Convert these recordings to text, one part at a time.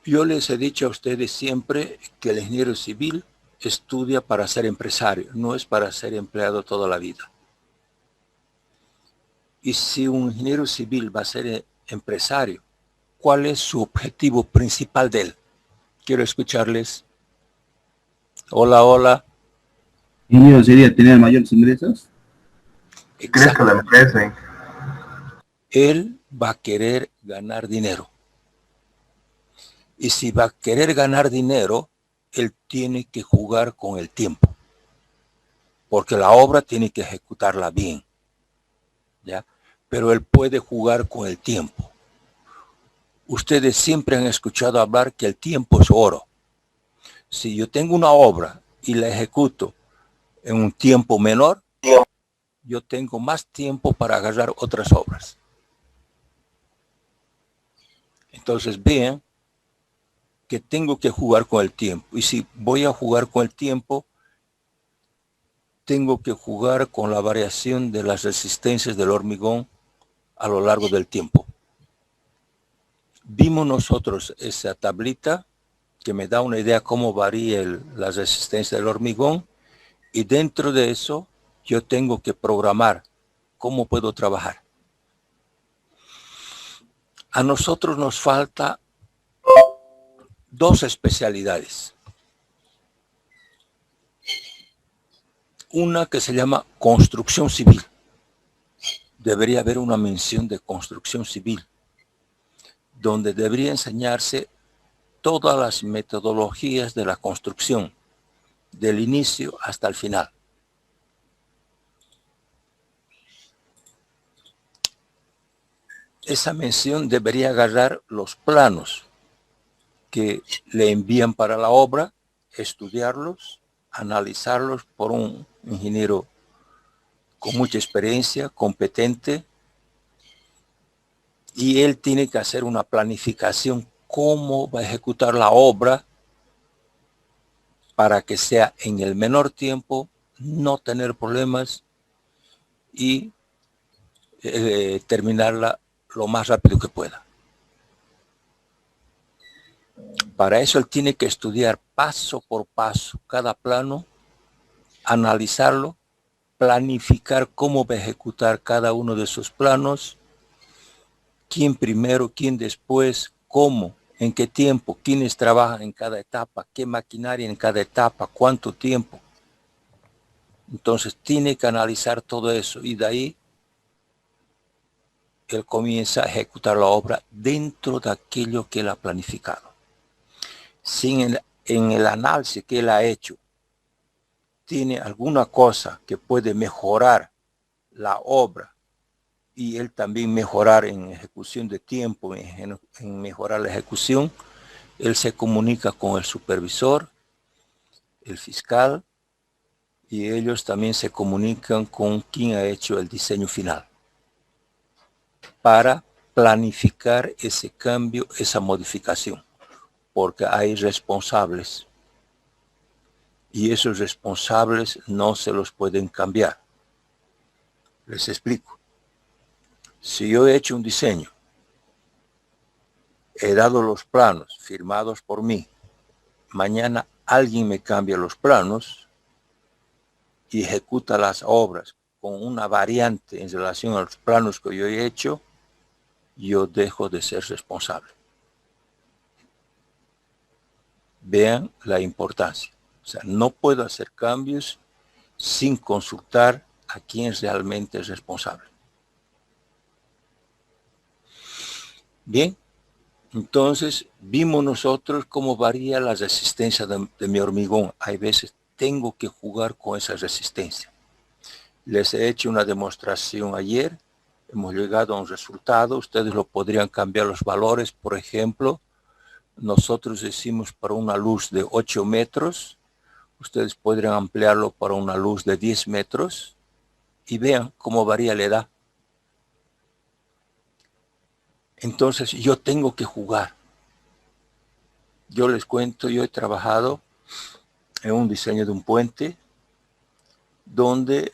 Yo les he dicho a ustedes siempre que el ingeniero civil estudia para ser empresario, no es para ser empleado toda la vida. Y si un ingeniero civil va a ser empresario, ¿cuál es su objetivo principal de él? Quiero escucharles. Hola, hola. Y mío sería tener mayores ingresos. Crezca Exacto. la empresa. Él va a querer ganar dinero. Y si va a querer ganar dinero, él tiene que jugar con el tiempo. Porque la obra tiene que ejecutarla bien. ¿Ya? Pero él puede jugar con el tiempo. Ustedes siempre han escuchado hablar que el tiempo es oro. Si yo tengo una obra y la ejecuto en un tiempo menor, yo tengo más tiempo para agarrar otras obras. Entonces vean que tengo que jugar con el tiempo. Y si voy a jugar con el tiempo, tengo que jugar con la variación de las resistencias del hormigón a lo largo del tiempo. Vimos nosotros esa tablita que me da una idea cómo varía la resistencia del hormigón, y dentro de eso yo tengo que programar cómo puedo trabajar. A nosotros nos falta dos especialidades. Una que se llama construcción civil. Debería haber una mención de construcción civil, donde debería enseñarse todas las metodologías de la construcción, del inicio hasta el final. Esa mención debería agarrar los planos que le envían para la obra, estudiarlos, analizarlos por un ingeniero con mucha experiencia, competente, y él tiene que hacer una planificación cómo va a ejecutar la obra para que sea en el menor tiempo, no tener problemas y terminarla lo más rápido que pueda. Para eso él tiene que estudiar paso por paso cada plano, analizarlo, planificar cómo va a ejecutar cada uno de sus planos, quién primero, quién después, cómo, en qué tiempo, quiénes trabajan en cada etapa, qué maquinaria en cada etapa, cuánto tiempo. Entonces tiene que analizar todo eso y de ahí él comienza a ejecutar la obra dentro de aquello que él ha planificado. En el análisis que él ha hecho, tiene alguna cosa que puede mejorar la obra y él también mejorar en ejecución de tiempo, en mejorar la ejecución, él se comunica con el supervisor, el fiscal, y ellos también se comunican con quien ha hecho el diseño final para planificar ese cambio, esa modificación, porque hay responsables y esos responsables no se los pueden cambiar. Les explico. Si yo he hecho un diseño, he dado los planos firmados por mí, mañana alguien me cambia los planos y ejecuta las obras con una variante en relación a los planos que yo he hecho, yo dejo de ser responsable. Vean la importancia. O sea, no puedo hacer cambios sin consultar a quien realmente es responsable. Bien, entonces vimos nosotros cómo varía la resistencia de mi hormigón. Hay veces tengo que jugar con esa resistencia. Les he hecho una demostración ayer, hemos llegado a un resultado, ustedes lo podrían cambiar los valores, por ejemplo, nosotros decimos para una luz de 8 metros, ustedes podrían ampliarlo para una luz de 10 metros y vean cómo varía la edad. Entonces yo tengo que jugar. Yo les cuento, yo he trabajado en un diseño de un puente donde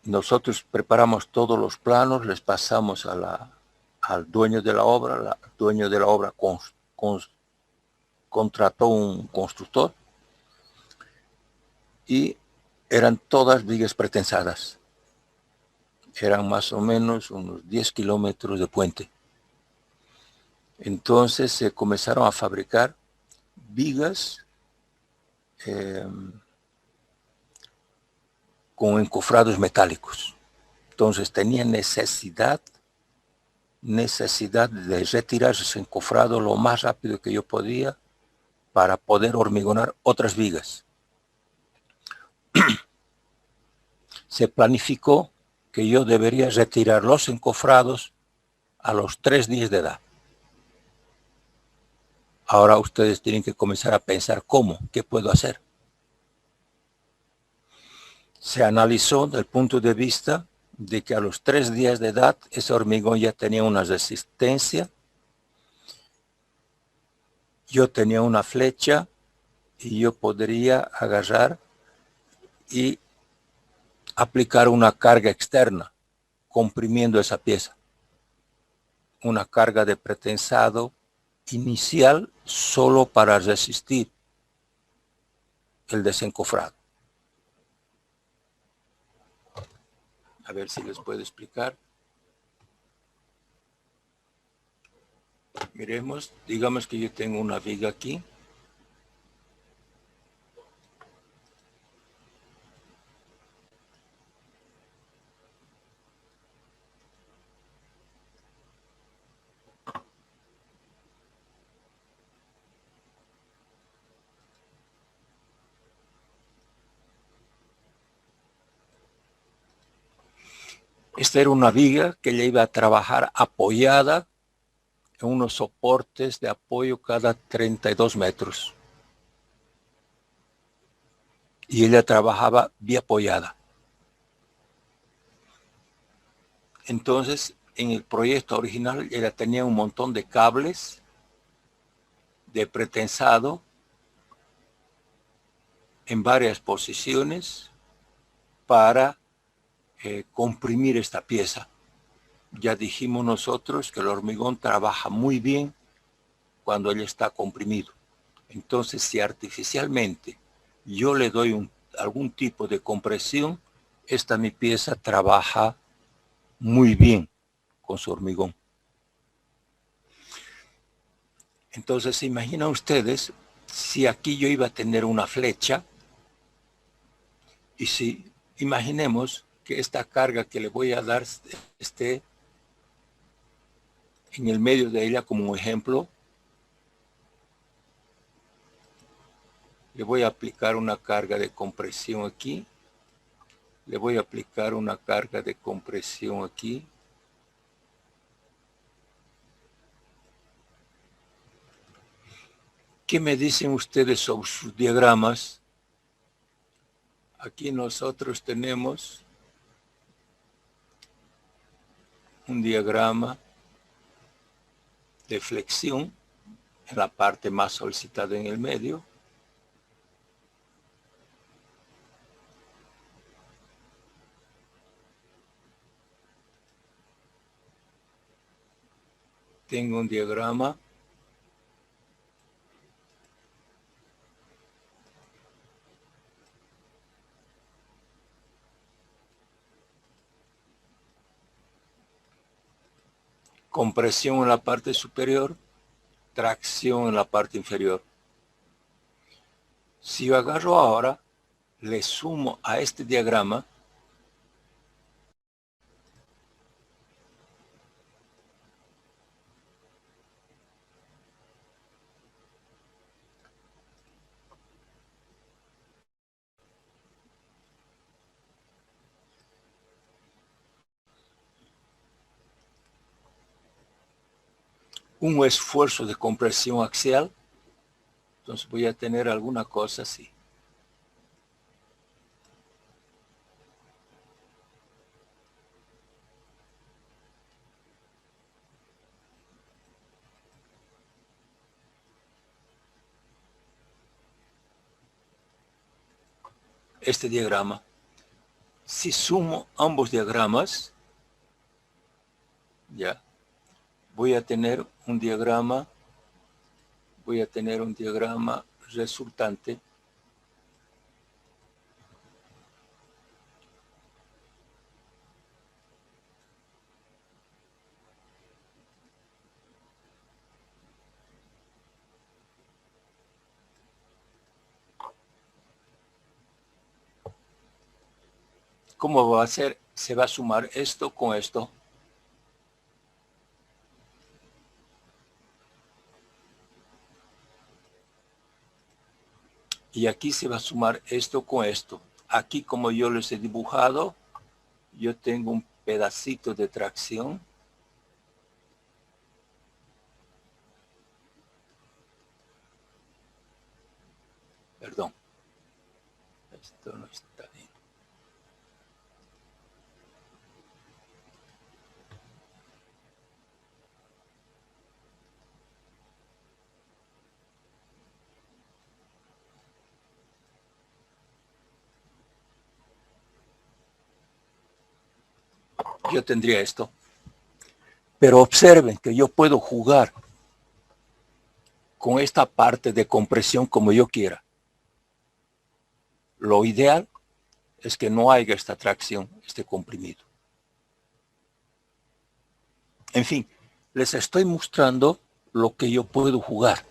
nosotros preparamos todos los planos, les pasamos a al dueño de la obra. El dueño de la obra contrató un constructor y eran todas vigas pretensadas. Eran más o menos unos 10 kilómetros de puente. Entonces se comenzaron a fabricar vigas con encofrados metálicos. Entonces tenía necesidad de retirar ese encofrado lo más rápido que yo podía para poder hormigonar otras vigas. Se planificó que yo debería retirar los encofrados a los 3 días de edad. Ahora ustedes tienen que comenzar a pensar cómo, qué puedo hacer. Se analizó desde el punto de vista de que a los 3 días de edad ese hormigón ya tenía una resistencia. Yo tenía una flecha y yo podría agarrar y aplicar una carga externa, comprimiendo esa pieza. Una carga de pretensado inicial solo para resistir el desencofrado. A ver si les puedo explicar. Miremos, digamos que yo tengo una viga aquí. Esta era una viga que ella iba a trabajar apoyada en unos soportes de apoyo cada 32 metros. Y ella trabajaba bien apoyada. Entonces, en el proyecto original, ella tenía un montón de cables de pretensado en varias posiciones para comprimir esta pieza. Ya dijimos nosotros que el hormigón trabaja muy bien cuando él está comprimido. Entonces, si artificialmente yo le doy algún tipo de compresión, esta mi pieza trabaja muy bien con su hormigón. Entonces, se imaginan ustedes si aquí yo iba a tener una flecha y si imaginemos que esta carga que le voy a dar esté en el medio de ella como un ejemplo. Le voy a aplicar una carga de compresión aquí. Le voy a aplicar una carga de compresión aquí. ¿Qué me dicen ustedes sobre sus diagramas? Aquí nosotros tenemos un diagrama de flexión en la parte más solicitada en el medio. Tengo un diagrama compresión en la parte superior, tracción en la parte inferior. Si yo agarro ahora, le sumo a este diagrama un esfuerzo de compresión axial, entonces voy a tener alguna cosa así. Este diagrama, si sumo ambos diagramas, ya, voy a tener un diagrama resultante ¿Cómo va a ser? Se va a sumar esto con esto. Y aquí se va a sumar esto con esto. Aquí, como yo les he dibujado, yo tengo un pedacito de tracción. Perdón. Esto no está bien. Yo tendría esto. Pero observen que yo puedo jugar con esta parte de compresión como yo quiera. Lo ideal es que no haya esta tracción, este comprimido. En fin, les estoy mostrando lo que yo puedo jugar.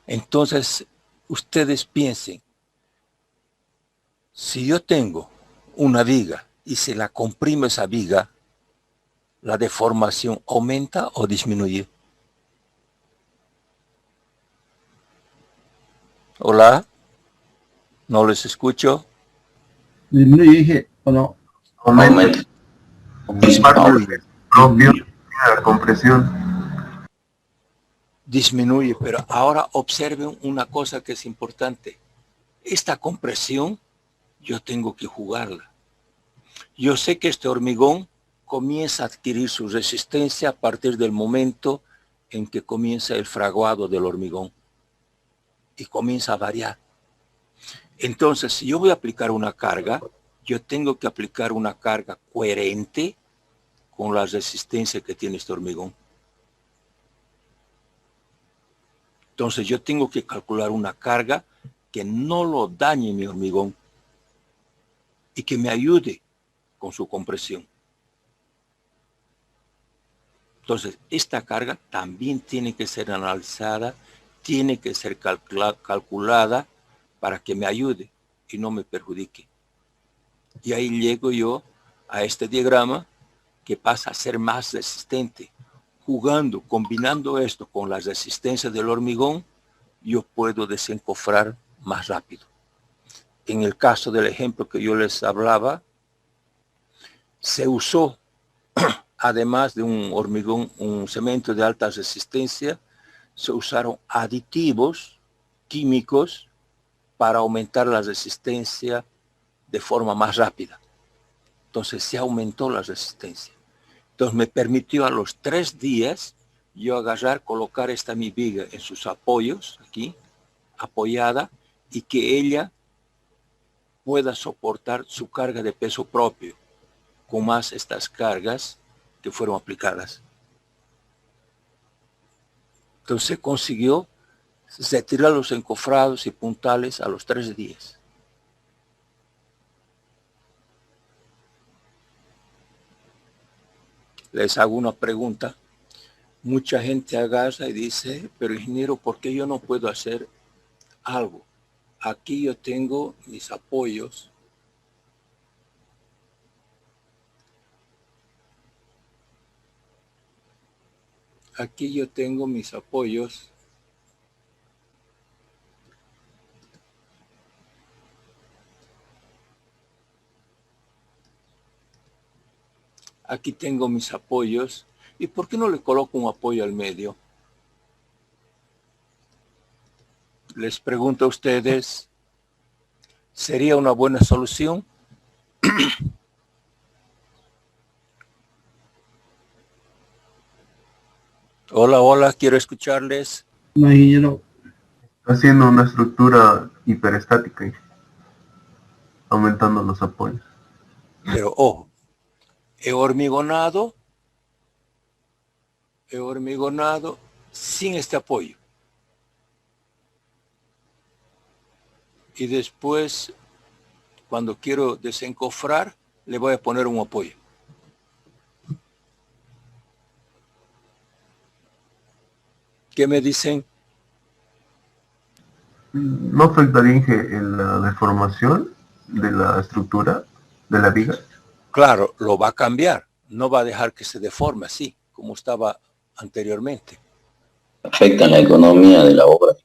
Entonces, ustedes piensen, si yo tengo una viga y se la comprime esa viga, ¿la deformación aumenta o disminuye? Hola, no les escucho. Disminuye, dije, o no. Aumenta. Disminuye. Propio de la compresión. Disminuye, pero ahora observen una cosa que es importante. Esta compresión yo tengo que jugarla. Yo sé que este hormigón comienza a adquirir su resistencia a partir del momento en que comienza el fraguado del hormigón y comienza a variar. Entonces, si yo voy a aplicar una carga, yo tengo que aplicar una carga coherente con la resistencia que tiene este hormigón. Entonces, yo tengo que calcular una carga que no lo dañe mi hormigón y que me ayude con su compresión. Entonces, esta carga también tiene que ser analizada, tiene que ser calculada para que me ayude y no me perjudique. Y ahí llego yo a este diagrama que pasa a ser más resistente. Jugando, combinando esto con la resistencia del hormigón, yo puedo desencofrar más rápido. En el caso del ejemplo que yo les hablaba, se usó, además de un hormigón, un cemento de alta resistencia, se usaron aditivos químicos para aumentar la resistencia de forma más rápida. Entonces se aumentó la resistencia. Entonces me permitió a los 3 días yo agarrar, colocar esta mi viga en sus apoyos, aquí, apoyada, y que ella pueda soportar su carga de peso propio, con más estas cargas que fueron aplicadas. Entonces se consiguió retirar los encofrados y puntales a los 3 días. Les hago una pregunta. Mucha gente agarra y dice, pero ingeniero, ¿por qué yo no puedo hacer algo? Aquí yo tengo mis apoyos. Aquí yo tengo mis apoyos. Aquí tengo mis apoyos. ¿Y por qué no le coloco un apoyo al medio? Les pregunto a ustedes, ¿sería una buena solución? Hola, hola, quiero escucharles. No, ingeniero. Haciendo una estructura hiperestática, aumentando los apoyos. Pero ojo, he hormigonado he hormigonado sin este apoyo. Y después, cuando quiero desencofrar, le voy a poner un apoyo. ¿Qué me dicen? ¿No afectaría en la deformación de la estructura de la viga? Claro, lo va a cambiar. No va a dejar que se deforme así, como estaba anteriormente. Afectan la economía de la obra.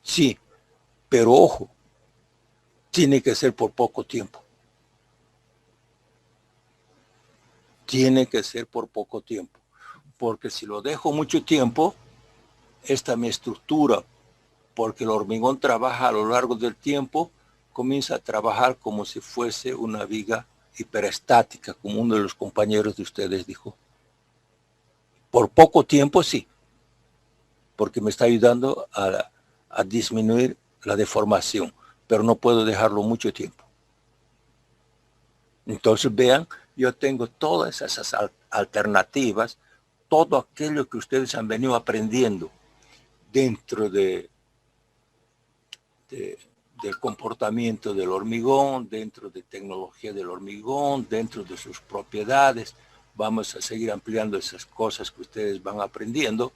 Sí, pero ojo, tiene que ser por poco tiempo. Tiene que ser por poco tiempo. Porque si lo dejo mucho tiempo, esta mi estructura, porque el hormigón trabaja a lo largo del tiempo, comienza a trabajar como si fuese una viga hiperestática, como uno de los compañeros de ustedes dijo. Por poco tiempo sí, porque me está ayudando a disminuir la deformación, pero no puedo dejarlo mucho tiempo. Entonces vean, yo tengo todas esas alternativas, todo aquello que ustedes han venido aprendiendo dentro del comportamiento del hormigón, dentro de tecnología del hormigón, dentro de sus propiedades. Vamos a seguir ampliando esas cosas que ustedes van aprendiendo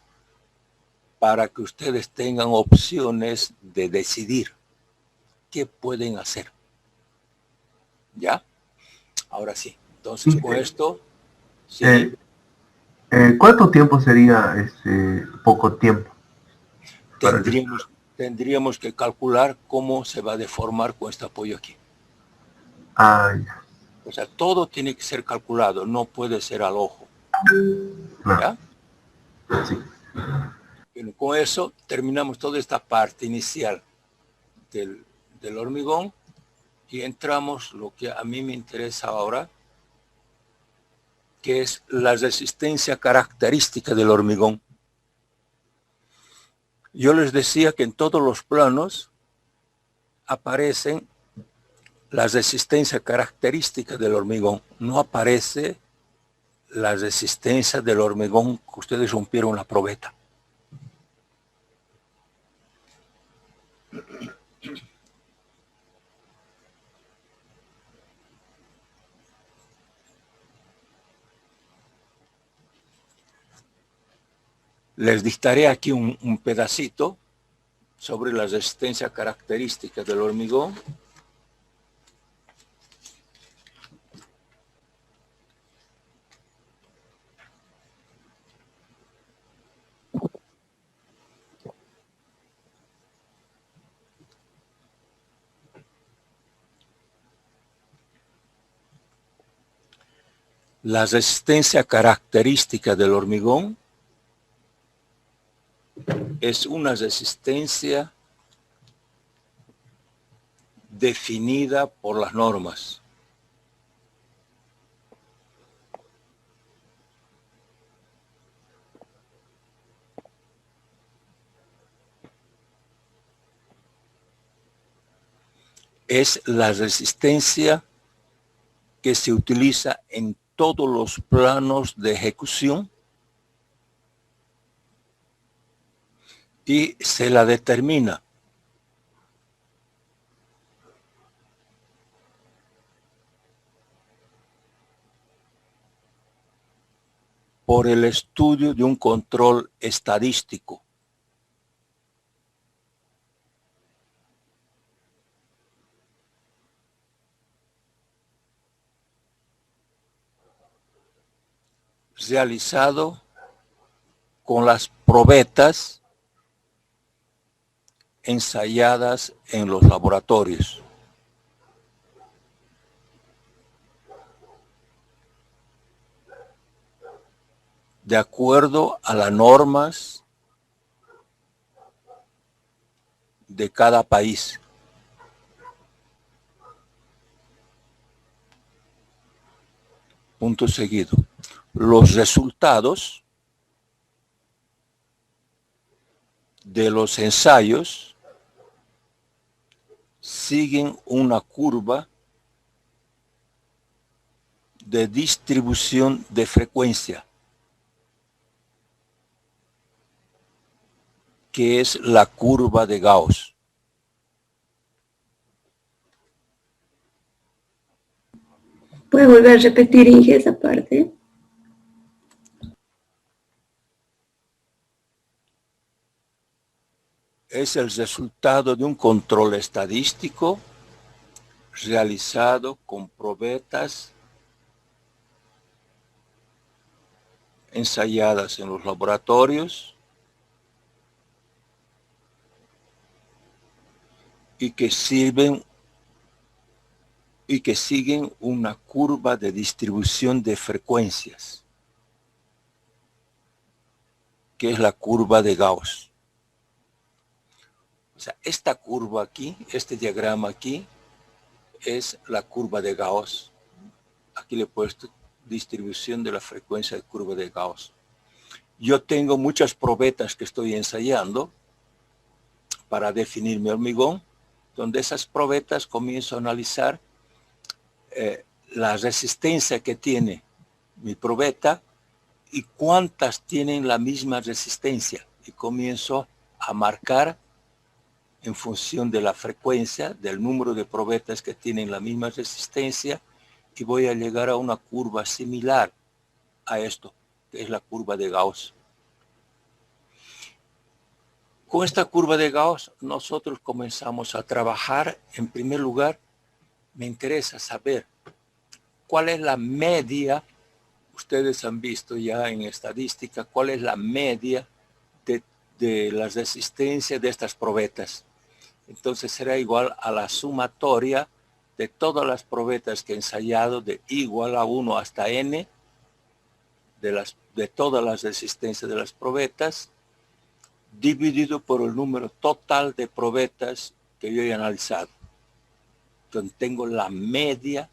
para que ustedes tengan opciones de decidir qué pueden hacer. ¿Ya? Ahora sí. Entonces, con esto, sí. ¿Cuánto tiempo sería poco tiempo? Tendríamos que calcular cómo se va a deformar con este apoyo aquí. Ya. O sea, todo tiene que ser calculado, no puede ser al ojo. Claro. ¿Ya? Sí. Bueno, con eso terminamos toda esta parte inicial del hormigón y entramos lo que a mí me interesa ahora, que es la resistencia característica del hormigón. Yo les decía que en todos los planos aparecen la resistencia característica del hormigón. No aparece la resistencia del hormigón que ustedes rompieron la probeta. Les dictaré aquí un pedacito sobre la resistencia característica del hormigón. La resistencia característica del hormigón es una resistencia definida por las normas. Es la resistencia que se utiliza en todos los planos de ejecución y se la determina por el estudio de un control estadístico. Realizado con las probetas ensayadas en los laboratorios. De acuerdo a las normas de cada país. Punto seguido. Los resultados de los ensayos siguen una curva de distribución de frecuencia. que es la curva de Gauss. ¿Puede volver a repetir, Inge, esa parte? Es el resultado de un control estadístico realizado con probetas ensayadas en los laboratorios y que siguen una curva de distribución de frecuencias, que es la curva de Gauss. O sea, esta curva aquí, este diagrama aquí, es la curva de Gauss. Aquí le he puesto distribución de la frecuencia de curva de Gauss. Yo tengo muchas probetas que estoy ensayando para definir mi hormigón, donde esas probetas comienzo a analizar la resistencia que tiene mi probeta y cuántas tienen la misma resistencia. Y comienzo a marcar en función de la frecuencia, del número de probetas que tienen la misma resistencia, y voy a llegar a una curva similar a esto, que es la curva de Gauss. Con esta curva de Gauss nosotros comenzamos a trabajar. En primer lugar, me interesa saber cuál es la media. Ustedes han visto ya en estadística cuál es la media de la resistencia de estas probetas. Entonces será igual a la sumatoria de todas las probetas que he ensayado, de igual a 1 hasta n, de todas las resistencias de las probetas, dividido por el número total de probetas que yo he analizado. Entonces tengo la media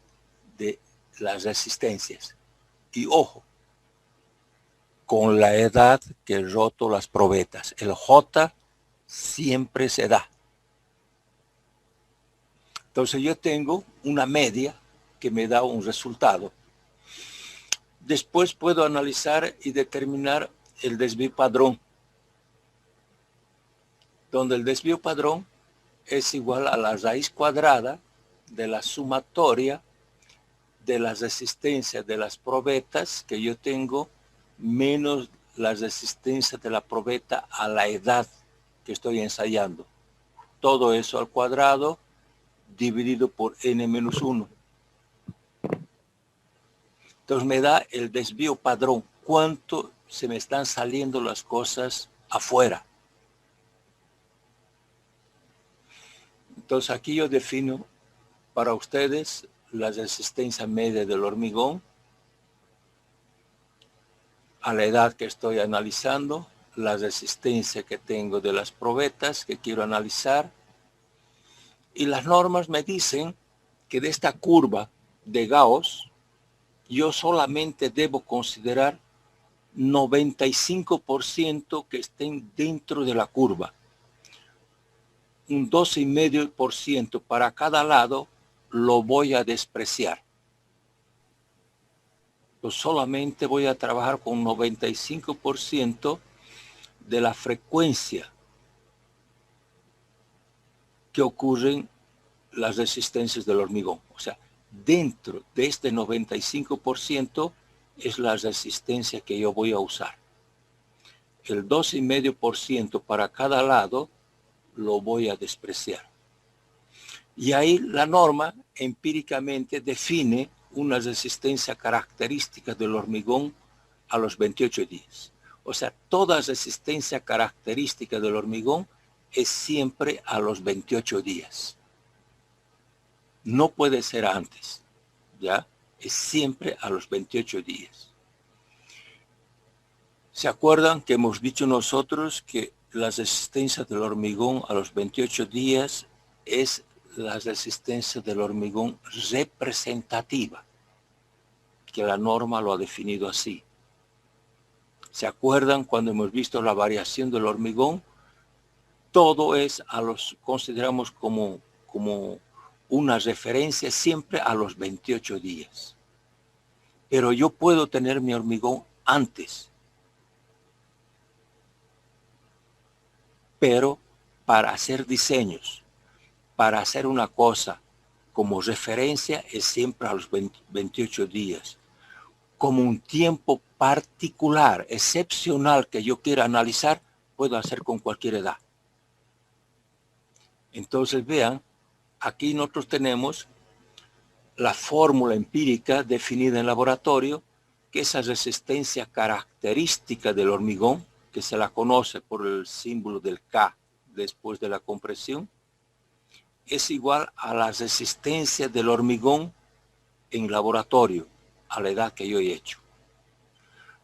de las resistencias. Y ojo, con la edad que he roto las probetas. El J siempre se da. Entonces yo tengo una media que me da un resultado. Después puedo analizar y determinar el desvío padrón, donde el desvío padrón es igual a la raíz cuadrada de la sumatoria de las resistencias de las probetas que yo tengo menos la resistencia de la probeta a la edad que estoy ensayando. Todo eso al cuadrado dividido por n-1. Entonces me da el desvío padrón, cuánto se me están saliendo las cosas afuera. Entonces aquí yo defino para ustedes la resistencia media del hormigón a la edad que estoy analizando, la resistencia que tengo de las probetas que quiero analizar, y las normas me dicen que de esta curva de Gauss yo solamente debo considerar 95% que estén dentro de la curva. Un 12,5% para cada lado lo voy a despreciar. Pues solamente voy a trabajar con 95% de la frecuencia que ocurren las resistencias del hormigón. O sea, dentro de este 95% es la resistencia que yo voy a usar. El 12,5% para cada lado lo voy a despreciar. Y ahí la norma empíricamente define una resistencia característica del hormigón a los 28 días. O sea, toda resistencia característica del hormigón es siempre a los 28 días. No puede ser antes, ¿ya? Es siempre a los 28 días. ¿Se acuerdan que hemos dicho nosotros que la resistencia del hormigón a los 28 días es la resistencia del hormigón representativa? Que la norma lo ha definido así. ¿Se acuerdan cuando hemos visto la variación del hormigón? Todo es consideramos como una referencia siempre a los 28 días. Pero yo puedo tener mi hormigón antes. Pero para hacer diseños, para hacer una cosa como referencia es siempre a los 28 días. Como un tiempo particular, excepcional que yo quiera analizar, puedo hacer con cualquier edad. Entonces vean, aquí nosotros tenemos la fórmula empírica definida en laboratorio, que esa resistencia característica del hormigón, que se la conoce por el símbolo del K después de la compresión, es igual a la resistencia del hormigón en laboratorio, a la edad que yo he hecho.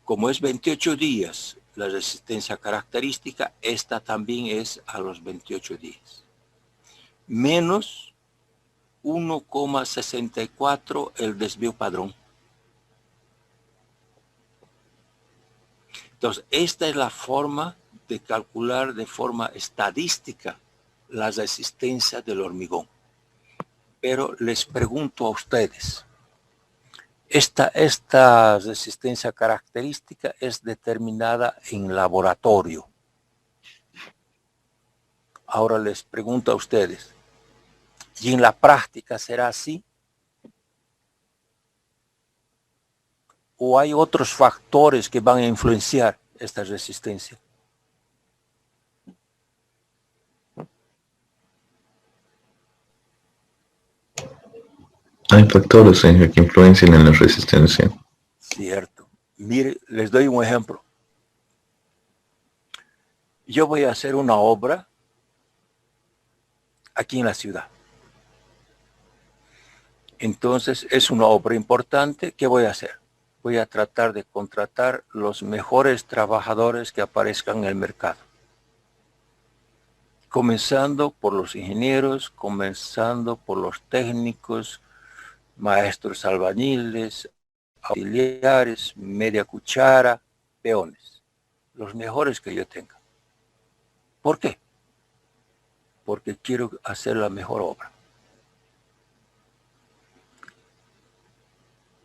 Como es 28 días la resistencia característica, esta también es a los 28 días. Menos 1,64 el desvío padrón. Entonces, esta es la forma de calcular de forma estadística la resistencia del hormigón. Pero les pregunto a ustedes, esta resistencia característica es determinada en laboratorio. Ahora les pregunto a ustedes, ¿y en la práctica será así? ¿O hay otros factores que van a influenciar esta resistencia? Hay factores que influencian en la resistencia. Cierto. Mire, les doy un ejemplo. Yo voy a hacer una obra aquí en la ciudad. Entonces, es una obra importante. ¿Qué voy a hacer? Voy a tratar de contratar los mejores trabajadores que aparezcan en el mercado. Comenzando por los ingenieros, comenzando por los técnicos, maestros albañiles, auxiliares, media cuchara, peones. Los mejores que yo tenga. ¿Por qué? Porque quiero hacer la mejor obra.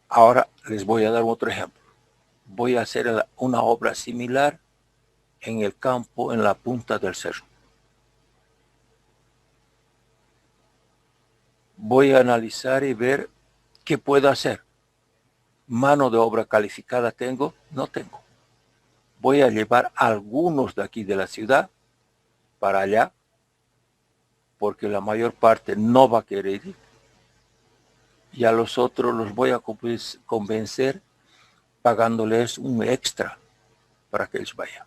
Ahora les voy a dar otro ejemplo. Voy a hacer una obra similar en el campo, en la punta del cerro. Voy a analizar y ver qué puedo hacer. ¿Mano de obra calificada tengo? No tengo. Voy a llevar a algunos de aquí de la ciudad para allá, porque la mayor parte no va a querer ir. Y a los otros los voy a convencer pagándoles un extra para que ellos vayan.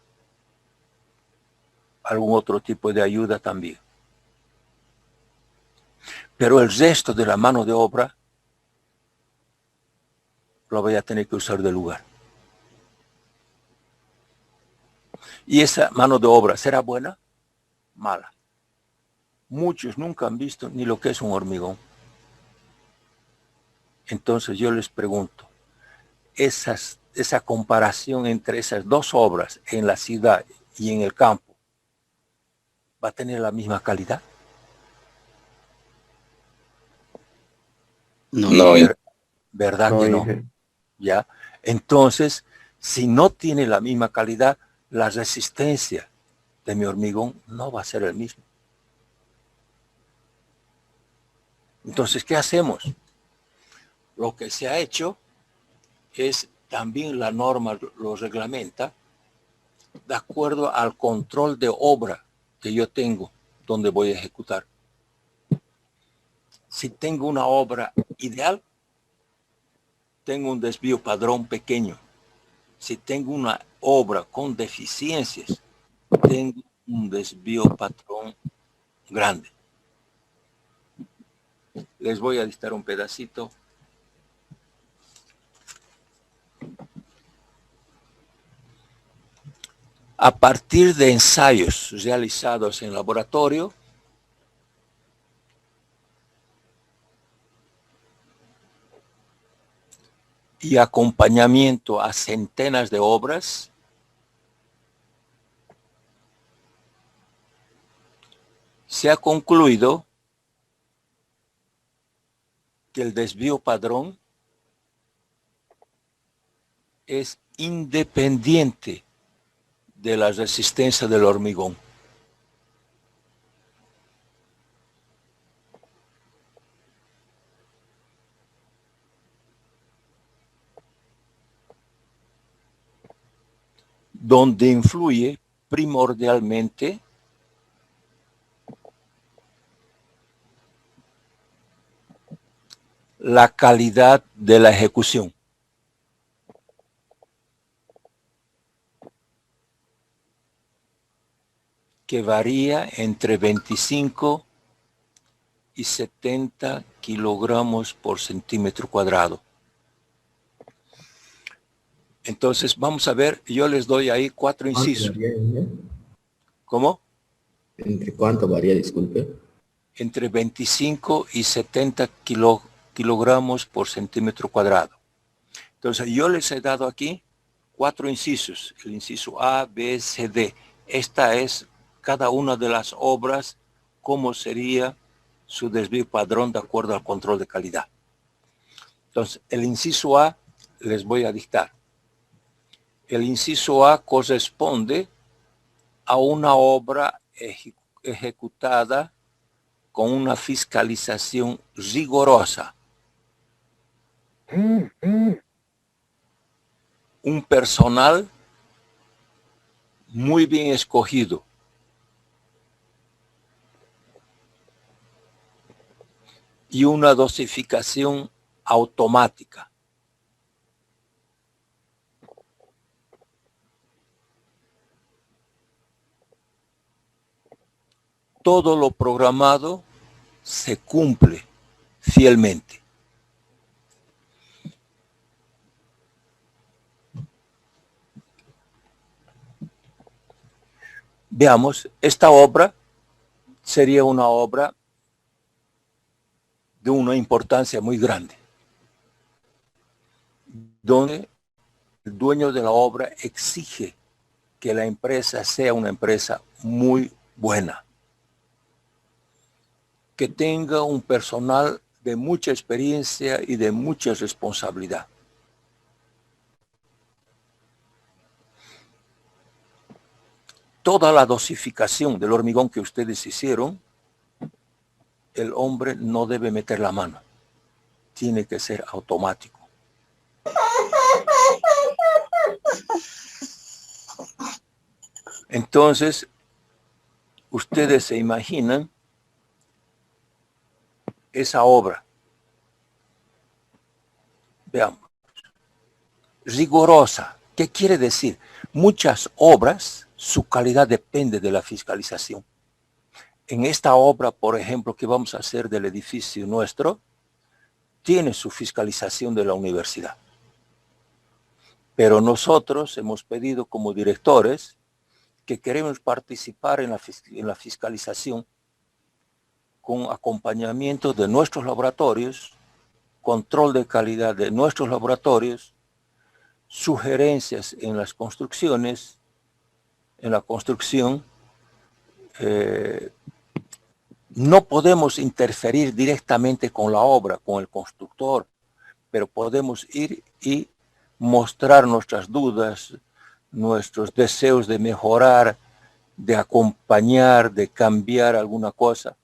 Algún otro tipo de ayuda también. Pero el resto de la mano de obra lo voy a tener que usar del lugar. ¿Y esa mano de obra será buena? Mala. Muchos nunca han visto ni lo que es un hormigón. Entonces yo les pregunto, esa comparación entre esas dos obras en la ciudad y en el campo, ¿va a tener la misma calidad? No, ¿Verdad No que no? dije. ¿Ya? Entonces, si no tiene la misma calidad, la resistencia de mi hormigón no va a ser el mismo. Entonces, ¿qué hacemos? Lo que se ha hecho es, también la norma lo reglamenta, de acuerdo al control de obra que yo tengo, donde voy a ejecutar. Si tengo una obra ideal, tengo un desvío padrón pequeño. Si tengo una obra con deficiencias, tengo un desvío patrón grande. Les voy a dictar un pedacito. A partir de ensayos realizados en laboratorio, y acompañamiento a centenas de obras, se ha concluido que el desvío padrón es independiente de la resistencia del hormigón. donde influye primordialmente la calidad de la ejecución. Que varía entre 25 y 70 kilogramos por centímetro cuadrado. Entonces, vamos a ver, yo les doy ahí 4 incisos. ¿Cómo? ¿Entre cuánto varía, disculpe? Entre 25 y 70 kilogramos por centímetro cuadrado. Entonces, yo les he dado aquí 4 incisos. El inciso A, B, C, D. Esta es cada una de las obras, cómo sería su desvío padrón de acuerdo al control de calidad. Entonces, el inciso A les voy a dictar. El inciso A corresponde a una obra ejecutada con una fiscalización rigurosa. Un personal muy bien escogido. Y una dosificación automática. Todo lo programado se cumple fielmente. Veamos, esta obra sería una obra de una importancia muy grande, donde el dueño de la obra exige que la empresa sea una empresa muy buena, que tenga un personal de mucha experiencia y de mucha responsabilidad. Toda la dosificación del hormigón que ustedes hicieron, el hombre no debe meter la mano. Tiene que ser automático. Entonces, ustedes se imaginan esa obra. Veamos. Rigurosa. ¿Qué quiere decir? Muchas obras, su calidad depende de la fiscalización. En esta obra, por ejemplo, que vamos a hacer del edificio nuestro, tiene su fiscalización de la universidad. Pero nosotros hemos pedido como directores que queremos participar en la fiscalización con acompañamiento de nuestros laboratorios, control de calidad de nuestros laboratorios, sugerencias en las construcciones, en la construcción. No podemos interferir directamente con la obra, con el constructor, pero podemos ir y mostrar nuestras dudas, nuestros deseos de mejorar, de acompañar, de cambiar alguna cosa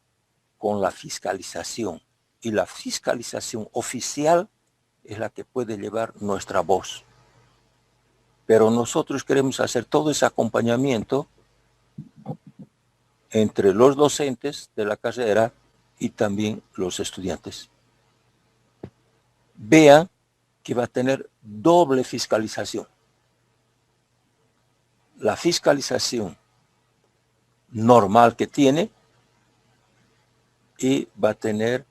con la fiscalización. Y la fiscalización oficial es la que puede llevar nuestra voz. Pero nosotros queremos hacer todo ese acompañamiento entre los docentes de la carrera y también los estudiantes. Vean que va a tener doble fiscalización. La fiscalización normal que tiene y va a tener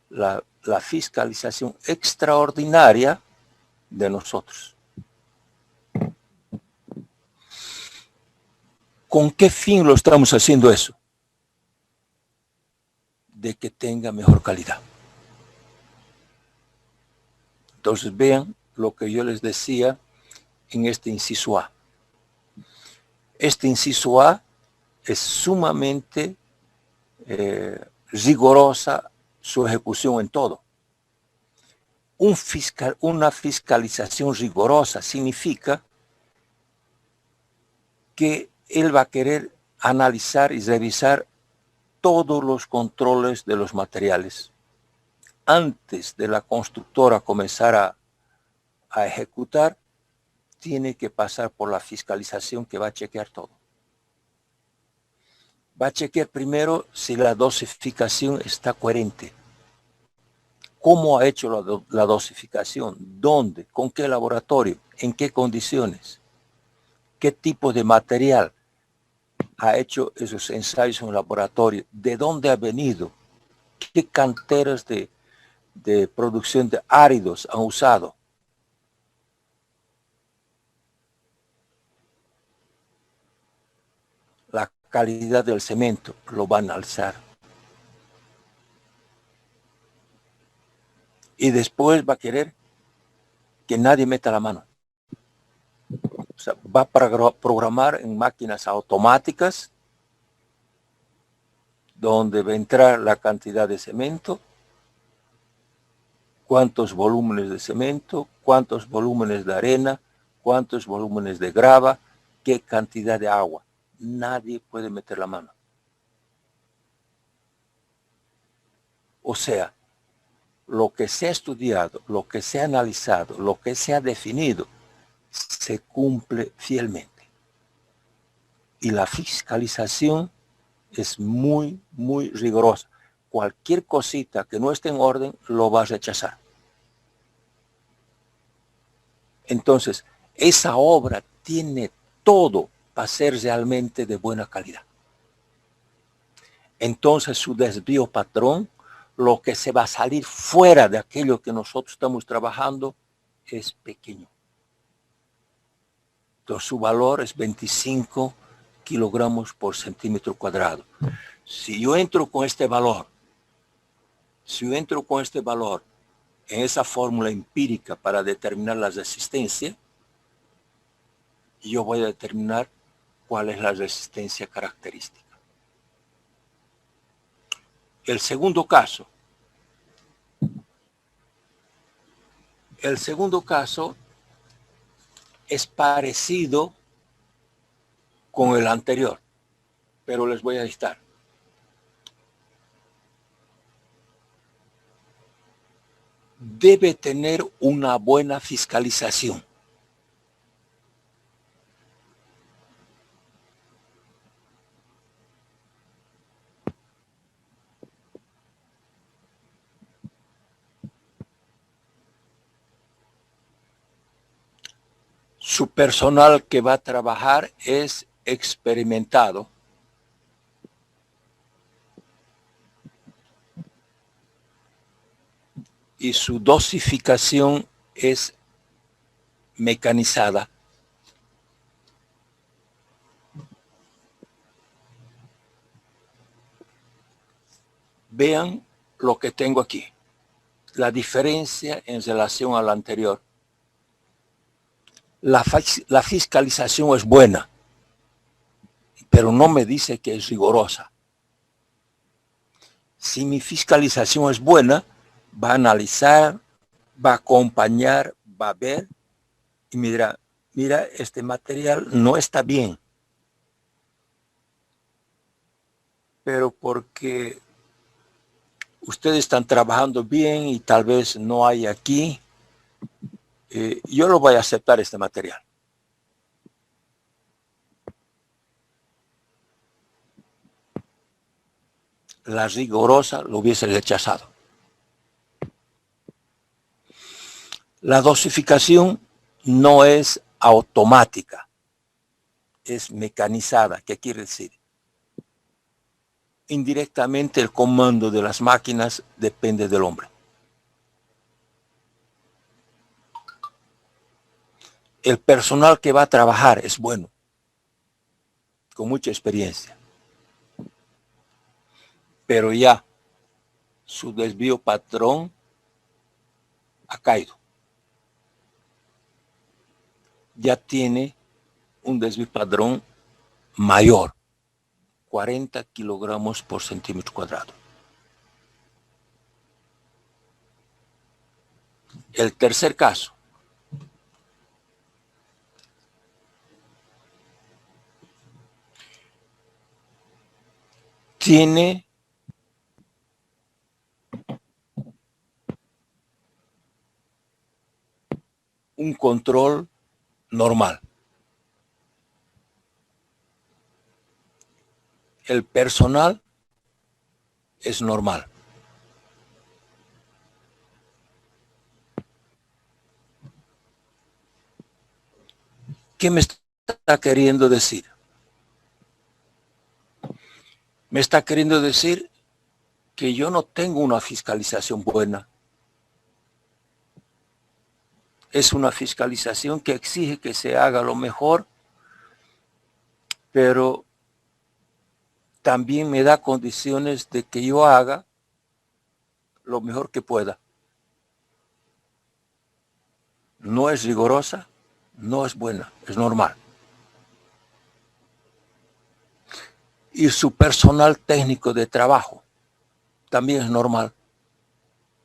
la fiscalización extraordinaria de nosotros. ¿Con qué fin lo estamos haciendo eso? De que tenga mejor calidad. Entonces vean lo que yo les decía en este inciso A. Este inciso A es sumamente rigurosa su ejecución en todo. Una fiscalización rigurosa significa que él va a querer analizar y revisar todos los controles de los materiales. Antes de la constructora comenzar a ejecutar, tiene que pasar por la fiscalización que va a chequear todo. Va a chequear primero si la dosificación está coherente. ¿Cómo ha hecho la dosificación? ¿Dónde? ¿Con qué laboratorio? ¿En qué condiciones? ¿Qué tipo de material ha hecho esos ensayos en el laboratorio? ¿De dónde ha venido? ¿Qué canteras de producción de áridos han usado? La calidad del cemento lo van a alzar. Y después va a querer que nadie meta la mano. O sea, va a programar en máquinas automáticas donde va a entrar la cantidad de cemento, cuántos volúmenes de cemento, cuántos volúmenes de arena, cuántos volúmenes de grava, qué cantidad de agua. Nadie puede meter la mano. O sea, lo que se ha estudiado, lo que se ha analizado, lo que se ha definido, se cumple fielmente. Y la fiscalización es muy, muy rigurosa. Cualquier cosita que no esté en orden, lo va a rechazar. Entonces, esa obra tiene todo para ser realmente de buena calidad. Entonces, su desvío patrón, lo que se va a salir fuera de aquello que nosotros estamos trabajando, es pequeño. Entonces, su valor es 25 kilogramos por centímetro cuadrado. Si yo entro con este valor, en esa fórmula empírica para determinar la resistencia, yo voy a determinar cuál es la resistencia característica. El segundo caso es parecido con el anterior, pero les voy a dictar. Debe tener una buena fiscalización. Su personal que va a trabajar es experimentado. Y su dosificación es mecanizada. Vean lo que tengo aquí. La diferencia en relación a la anterior. La fiscalización es buena, pero no me dice que es rigurosa. Si mi fiscalización es buena, va a analizar, va a acompañar, va a ver y me dirá, mira, este material no está bien. Pero porque ustedes están trabajando bien y tal vez no hay aquí, yo lo voy a aceptar este material. La rigurosa lo hubiese rechazado. La dosificación no es automática, es mecanizada. ¿Qué quiere decir? Indirectamente el comando de las máquinas depende del hombre. El personal que va a trabajar es bueno, con mucha experiencia. Pero ya su desvío patrón ha caído. Ya tiene un desvío patrón mayor, 40 kilogramos por centímetro cuadrado. El tercer caso. Tiene un control normal. El personal es normal. ¿Qué me está queriendo decir? Me está queriendo decir que yo no tengo una fiscalización buena. Es una fiscalización que exige que se haga lo mejor, pero también me da condiciones de que yo haga lo mejor que pueda. No es rigurosa, no es buena, es normal. Y su personal técnico de trabajo también es normal.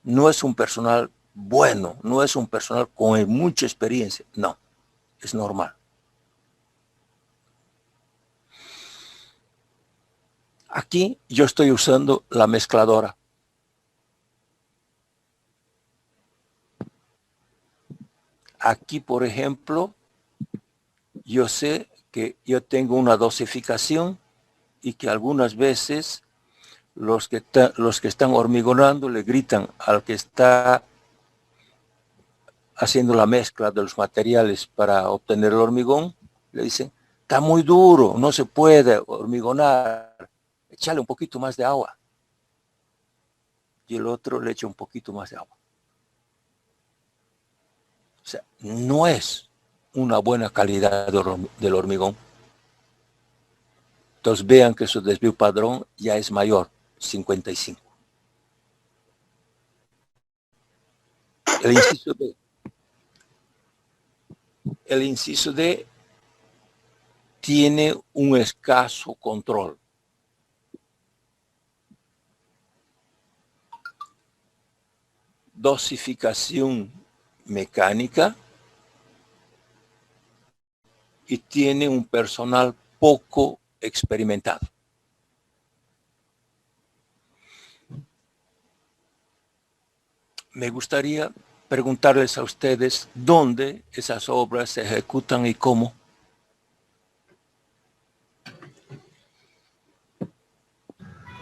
No es un personal bueno, no es un personal con mucha experiencia, no, es normal. Aquí yo estoy usando la mezcladora. Aquí, por ejemplo, yo sé que yo tengo una dosificación y que algunas veces los que están hormigonando le gritan al que está haciendo la mezcla de los materiales para obtener el hormigón, le dicen, está muy duro, no se puede hormigonar, échale un poquito más de agua. Y el otro le echa un poquito más de agua. O sea, no es una buena calidad del hormigón. Entonces vean que su desvío padrón ya es mayor, 55. El inciso D tiene un escaso control. Dosificación mecánica y tiene un personal poco experimentado. Me gustaría preguntarles a ustedes dónde esas obras se ejecutan y cómo.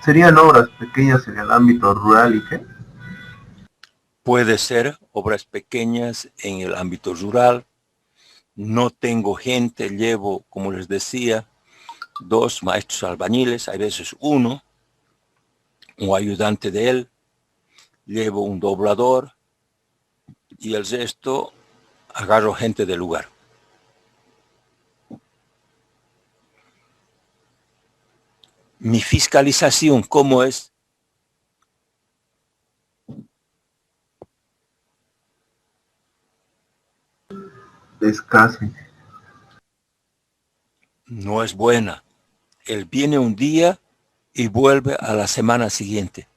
¿Serían obras pequeñas en el ámbito rural y qué? Puede ser obras pequeñas en el ámbito rural. No tengo gente, llevo, como les decía, 2 maestros albañiles, hay veces uno, un ayudante de él, llevo un doblador y el resto agarro gente del lugar. Mi fiscalización, ¿cómo es? Escaso. No es buena. Él viene un día y vuelve a la semana siguiente.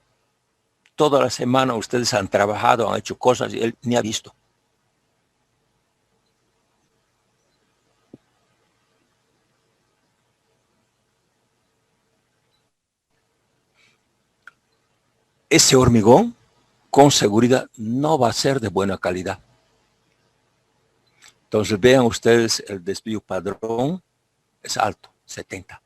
Toda la semana ustedes han trabajado, han hecho cosas y él ni ha visto. Ese hormigón, con seguridad, no va a ser de buena calidad. Entonces vean ustedes el desvío padrón, es alto, 70.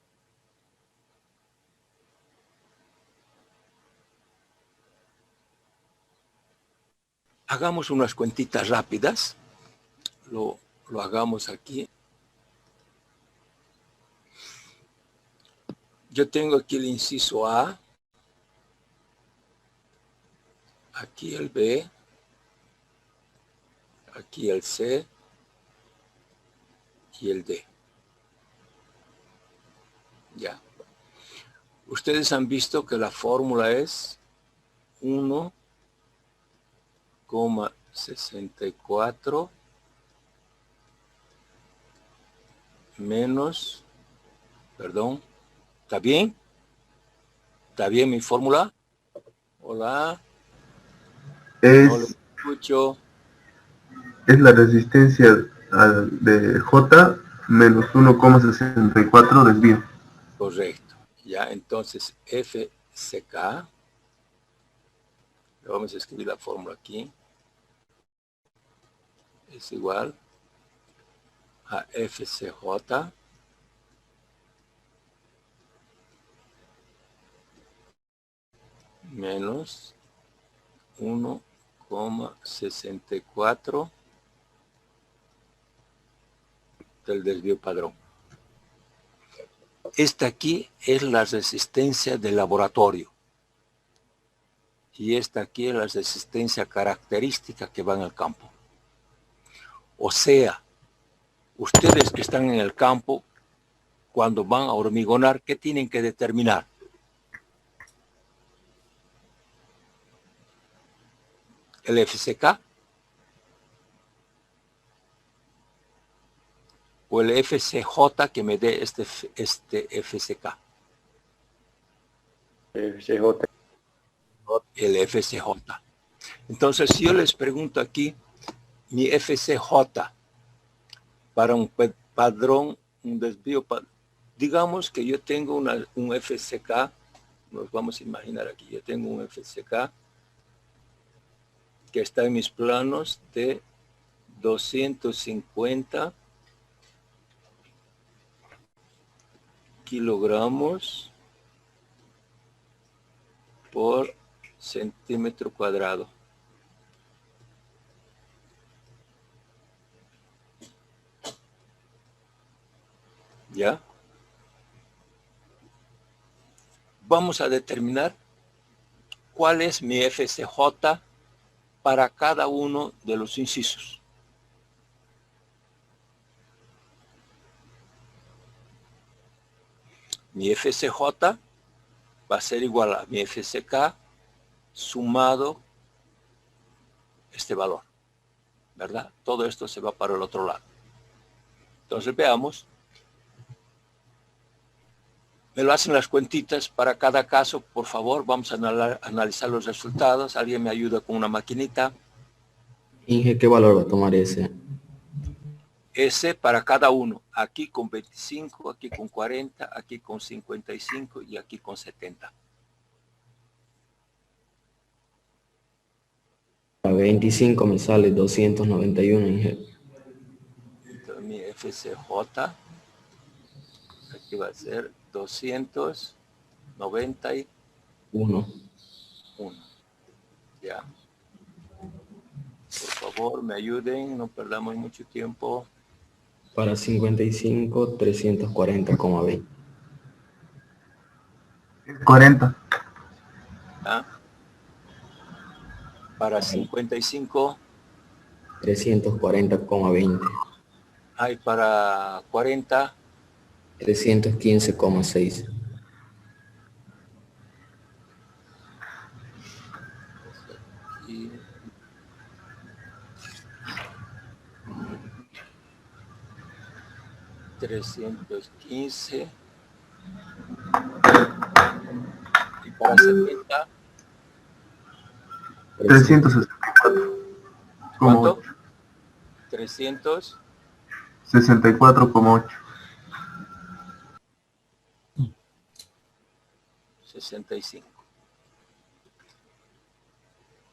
Hagamos unas cuentitas rápidas. Lo hagamos aquí. Yo tengo aquí el inciso A. Aquí el B. Aquí el C. Y el D. Ya. Ustedes han visto que la fórmula es 1,64 menos, perdón, ¿está bien? ¿Está bien mi fórmula? Hola. No lo escucho. Es la resistencia de J menos 1,64 desvío. Correcto. Ya, entonces FCK. Le vamos a escribir la fórmula aquí. Es igual a FCJ menos 1,64 del desvío padrón. Esta aquí es la resistencia del laboratorio. Y esta aquí es la resistencia característica que va en el campo. O sea, ustedes que están en el campo, cuando van a hormigonar, ¿qué tienen que determinar? El FCK o el FCJ que me dé este FCK. FCJ. El FCJ. Entonces, si yo les pregunto aquí, mi FCJ para un padrón, un desvío, digamos que yo tengo un FCK, nos vamos a imaginar aquí, yo tengo un FCK que está en mis planos de 250 kilogramos por centímetro cuadrado. ¿Ya? Vamos a determinar cuál es mi FCJ para cada uno de los incisos. Mi FCJ va a ser igual a mi FCK sumado este valor, ¿verdad? Todo esto se va para el otro lado. Entonces veamos. Me lo hacen las cuentitas para cada caso, por favor. Vamos a analizar los resultados. ¿Alguien me ayuda con una maquinita? Inge, ¿qué valor va a tomar ese? Ese para cada uno. Aquí con 25, aquí con 40, aquí con 55 y aquí con 70. A 25 me sale 291, Inge. Entonces mi FCJ aquí va a ser 291. Ya. Por favor, me ayuden, no perdamos mucho tiempo. Para 55, 340,20. 40. ¿Ah? Para 55. 340,20. Hay para 40. 315,6. Y 315. Y para 70. 364. ¿Cuánto? 300. 64,8. 65.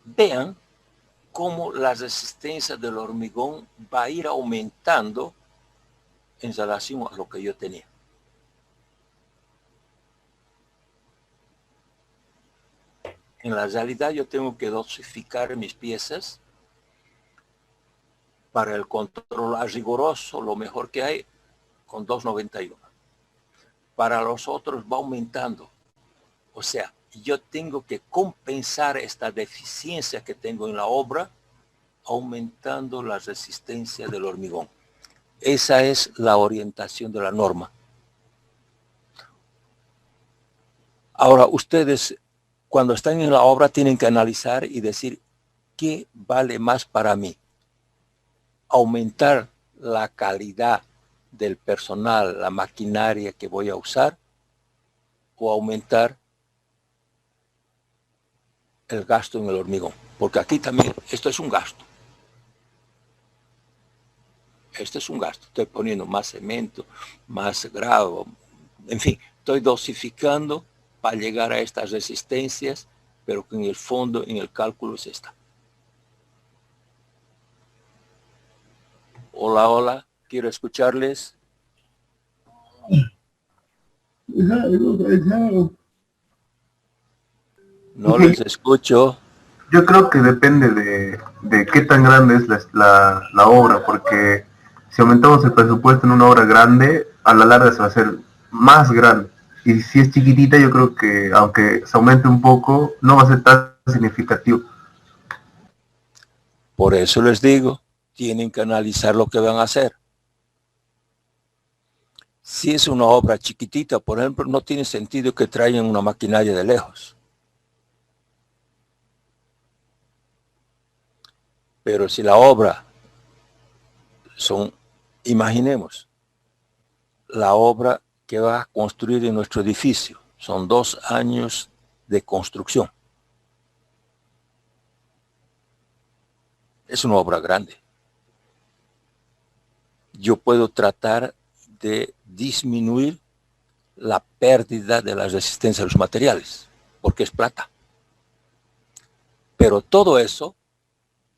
Vean cómo la resistencia del hormigón va a ir aumentando en relación a lo que yo tenía. En la realidad yo tengo que dosificar mis piezas para el control riguroso, lo mejor que hay, con 2,91. Para los otros va aumentando. O sea, yo tengo que compensar esta deficiencia que tengo en la obra aumentando la resistencia del hormigón. Esa es la orientación de la norma. Ahora, ustedes, cuando están en la obra, tienen que analizar y decir, ¿qué vale más para mí? ¿Aumentar la calidad del personal, la maquinaria que voy a usar? ¿O aumentar el gasto en el hormigón? Porque aquí también, esto es un gasto. Esto es un gasto. Estoy poniendo más cemento, más gravo, en fin, estoy dosificando para llegar a estas resistencias, pero que en el fondo, en el cálculo es esta. Hola, hola. Quiero escucharles. No les escucho. Yo creo que depende de qué tan grande es la obra, porque si aumentamos el presupuesto en una obra grande, a la larga se va a hacer más grande. Y si es chiquitita, yo creo que aunque se aumente un poco, no va a ser tan significativo. Por eso les digo, tienen que analizar lo que van a hacer. Si es una obra chiquitita, por ejemplo, no tiene sentido que traigan una maquinaria de lejos. Pero si la obra imaginemos, la obra que va a construir en nuestro edificio, son 2 años de construcción. Es una obra grande. Yo puedo tratar de disminuir la pérdida de la resistencia a los materiales, porque es plata. Pero todo eso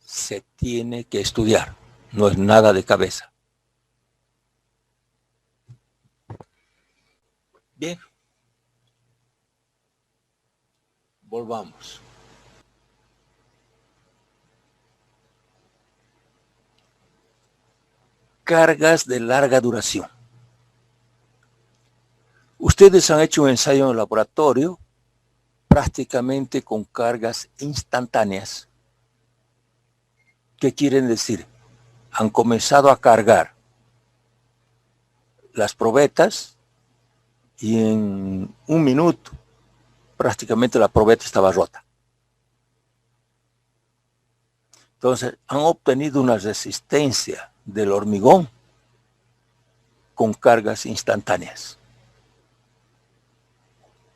se tiene que estudiar, no es nada de cabeza. Bien. Volvamos. Cargas de larga duración. Ustedes han hecho un ensayo en el laboratorio prácticamente con cargas instantáneas. ¿Qué quieren decir? Han comenzado a cargar las probetas y en 1 minuto prácticamente la probeta estaba rota. Entonces han obtenido una resistencia del hormigón con cargas instantáneas.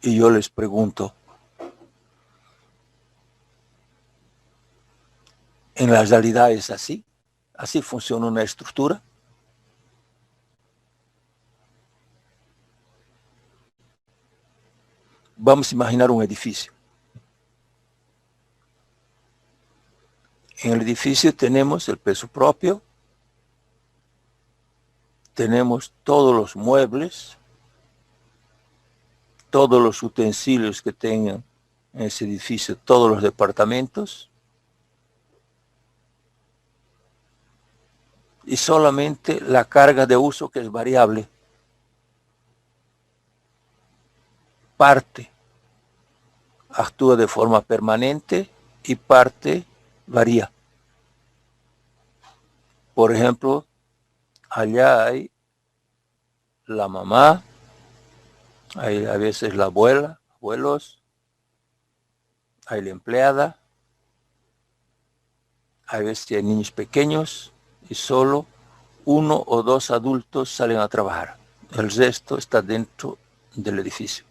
Y yo les pregunto, ¿en la realidad es así? ¿Así funciona una estructura? Vamos a imaginar un edificio. En el edificio tenemos el peso propio, tenemos todos los muebles, todos los utensilios que tengan en ese edificio, todos los departamentos, y solamente la carga de uso que es variable. Parte actúa de forma permanente y parte varía. Por ejemplo, allá hay la mamá, hay a veces la abuela, abuelos, hay la empleada, hay veces hay niños pequeños y solo 1 o 2 adultos salen a trabajar. El resto está dentro del edificio.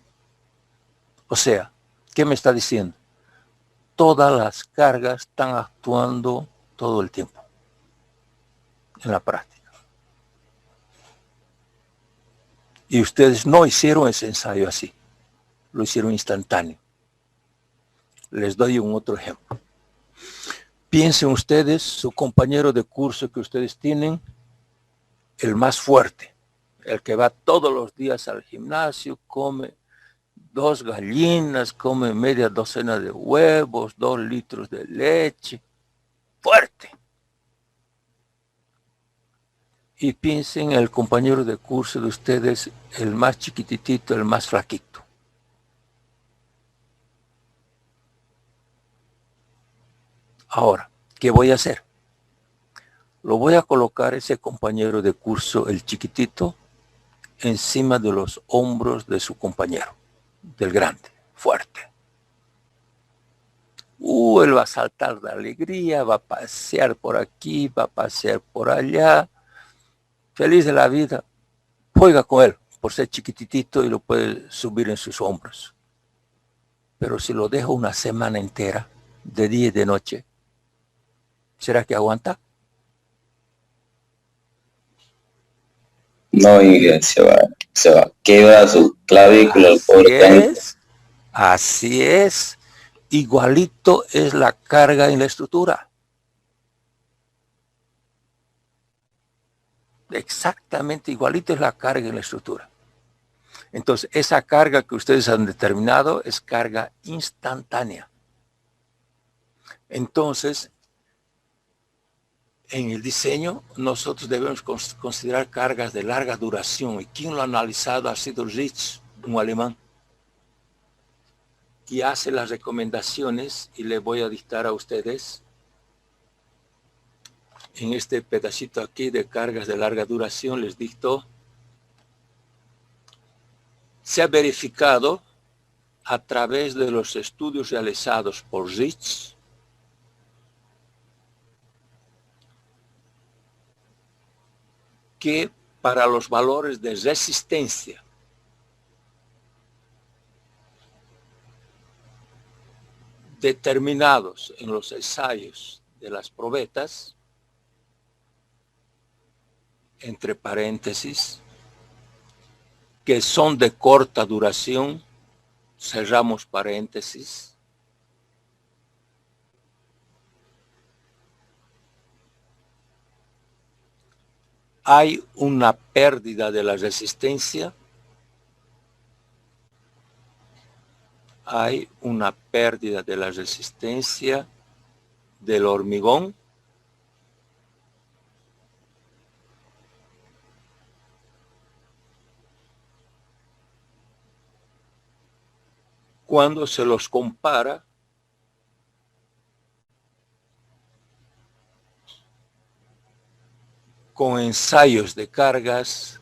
O sea, ¿qué me está diciendo? Todas las cargas están actuando todo el tiempo en la práctica. Y ustedes no hicieron ese ensayo así, lo hicieron instantáneo. Les doy un otro ejemplo. Piensen ustedes, su compañero de curso que ustedes tienen, el más fuerte, el que va todos los días al gimnasio, come 2 gallinas, come media docena de huevos, 2 litros de leche, fuerte. Y piensen el compañero de curso de ustedes, el más chiquititito, el más flaquito. Ahora, ¿qué voy a hacer? Lo voy a colocar ese compañero de curso, el chiquitito, encima de los hombros de su compañero, del grande, fuerte. Él va a saltar de alegría, va a pasear por aquí, va a pasear por allá. Feliz de la vida. Juega con él por ser chiquititito y lo puede subir en sus hombros. Pero si lo dejo una semana entera, de día y de noche, ¿será que aguanta? No, Inge, se va, quebra su clavícula el pobre. Así es. Igualito es la carga en la estructura. exactamente igualito es la carga en la estructura. Entonces, esa carga que ustedes han determinado es carga instantánea. Entonces, en el diseño, nosotros debemos considerar cargas de larga duración. ¿Y quien lo ha analizado ha sido Ritz, un alemán? Y hace las recomendaciones, y le voy a dictar a ustedes en este pedacito aquí de cargas de larga duración, les dicto. Se ha verificado a través de los estudios realizados por Ritz que para los valores de resistencia determinados en los ensayos de las probetas, entre paréntesis, que son de corta duración, cerramos paréntesis, hay una pérdida de la resistencia, del hormigón cuando se los compara con ensayos de cargas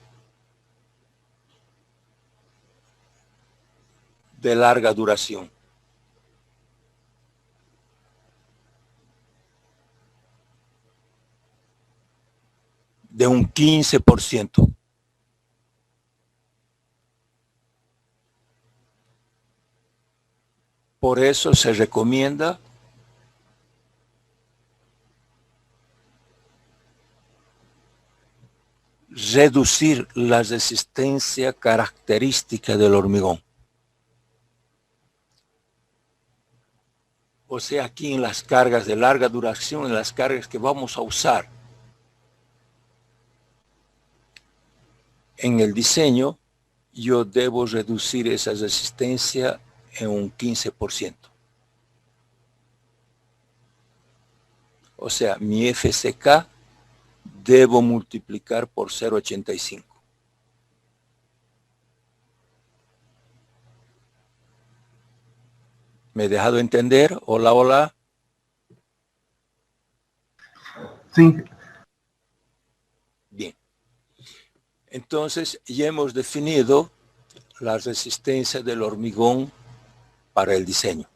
de larga duración. De un 15%. Por eso se recomienda reducir la resistencia característica del hormigón. O sea, aquí en las cargas de larga duración, en las cargas que vamos a usar en el diseño, yo debo reducir esa resistencia en un 15%. O sea, mi FCK debo multiplicar por 0,85. ¿Me he dejado entender? Hola, hola. Sí. Bien. Entonces, ya hemos definido la resistencia del hormigón para el diseño.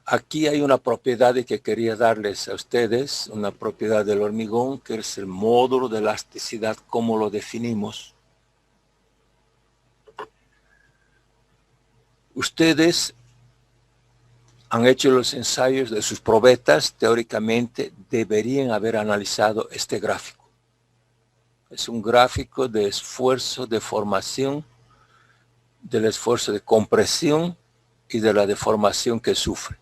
Aquí hay una propiedad que quería darles a ustedes, una propiedad del hormigón, que es el módulo de elasticidad, como lo definimos. Ustedes han hecho los ensayos de sus probetas, teóricamente deberían haber analizado este gráfico. Es un gráfico de esfuerzo de formación, del esfuerzo de compresión y de la deformación que sufre.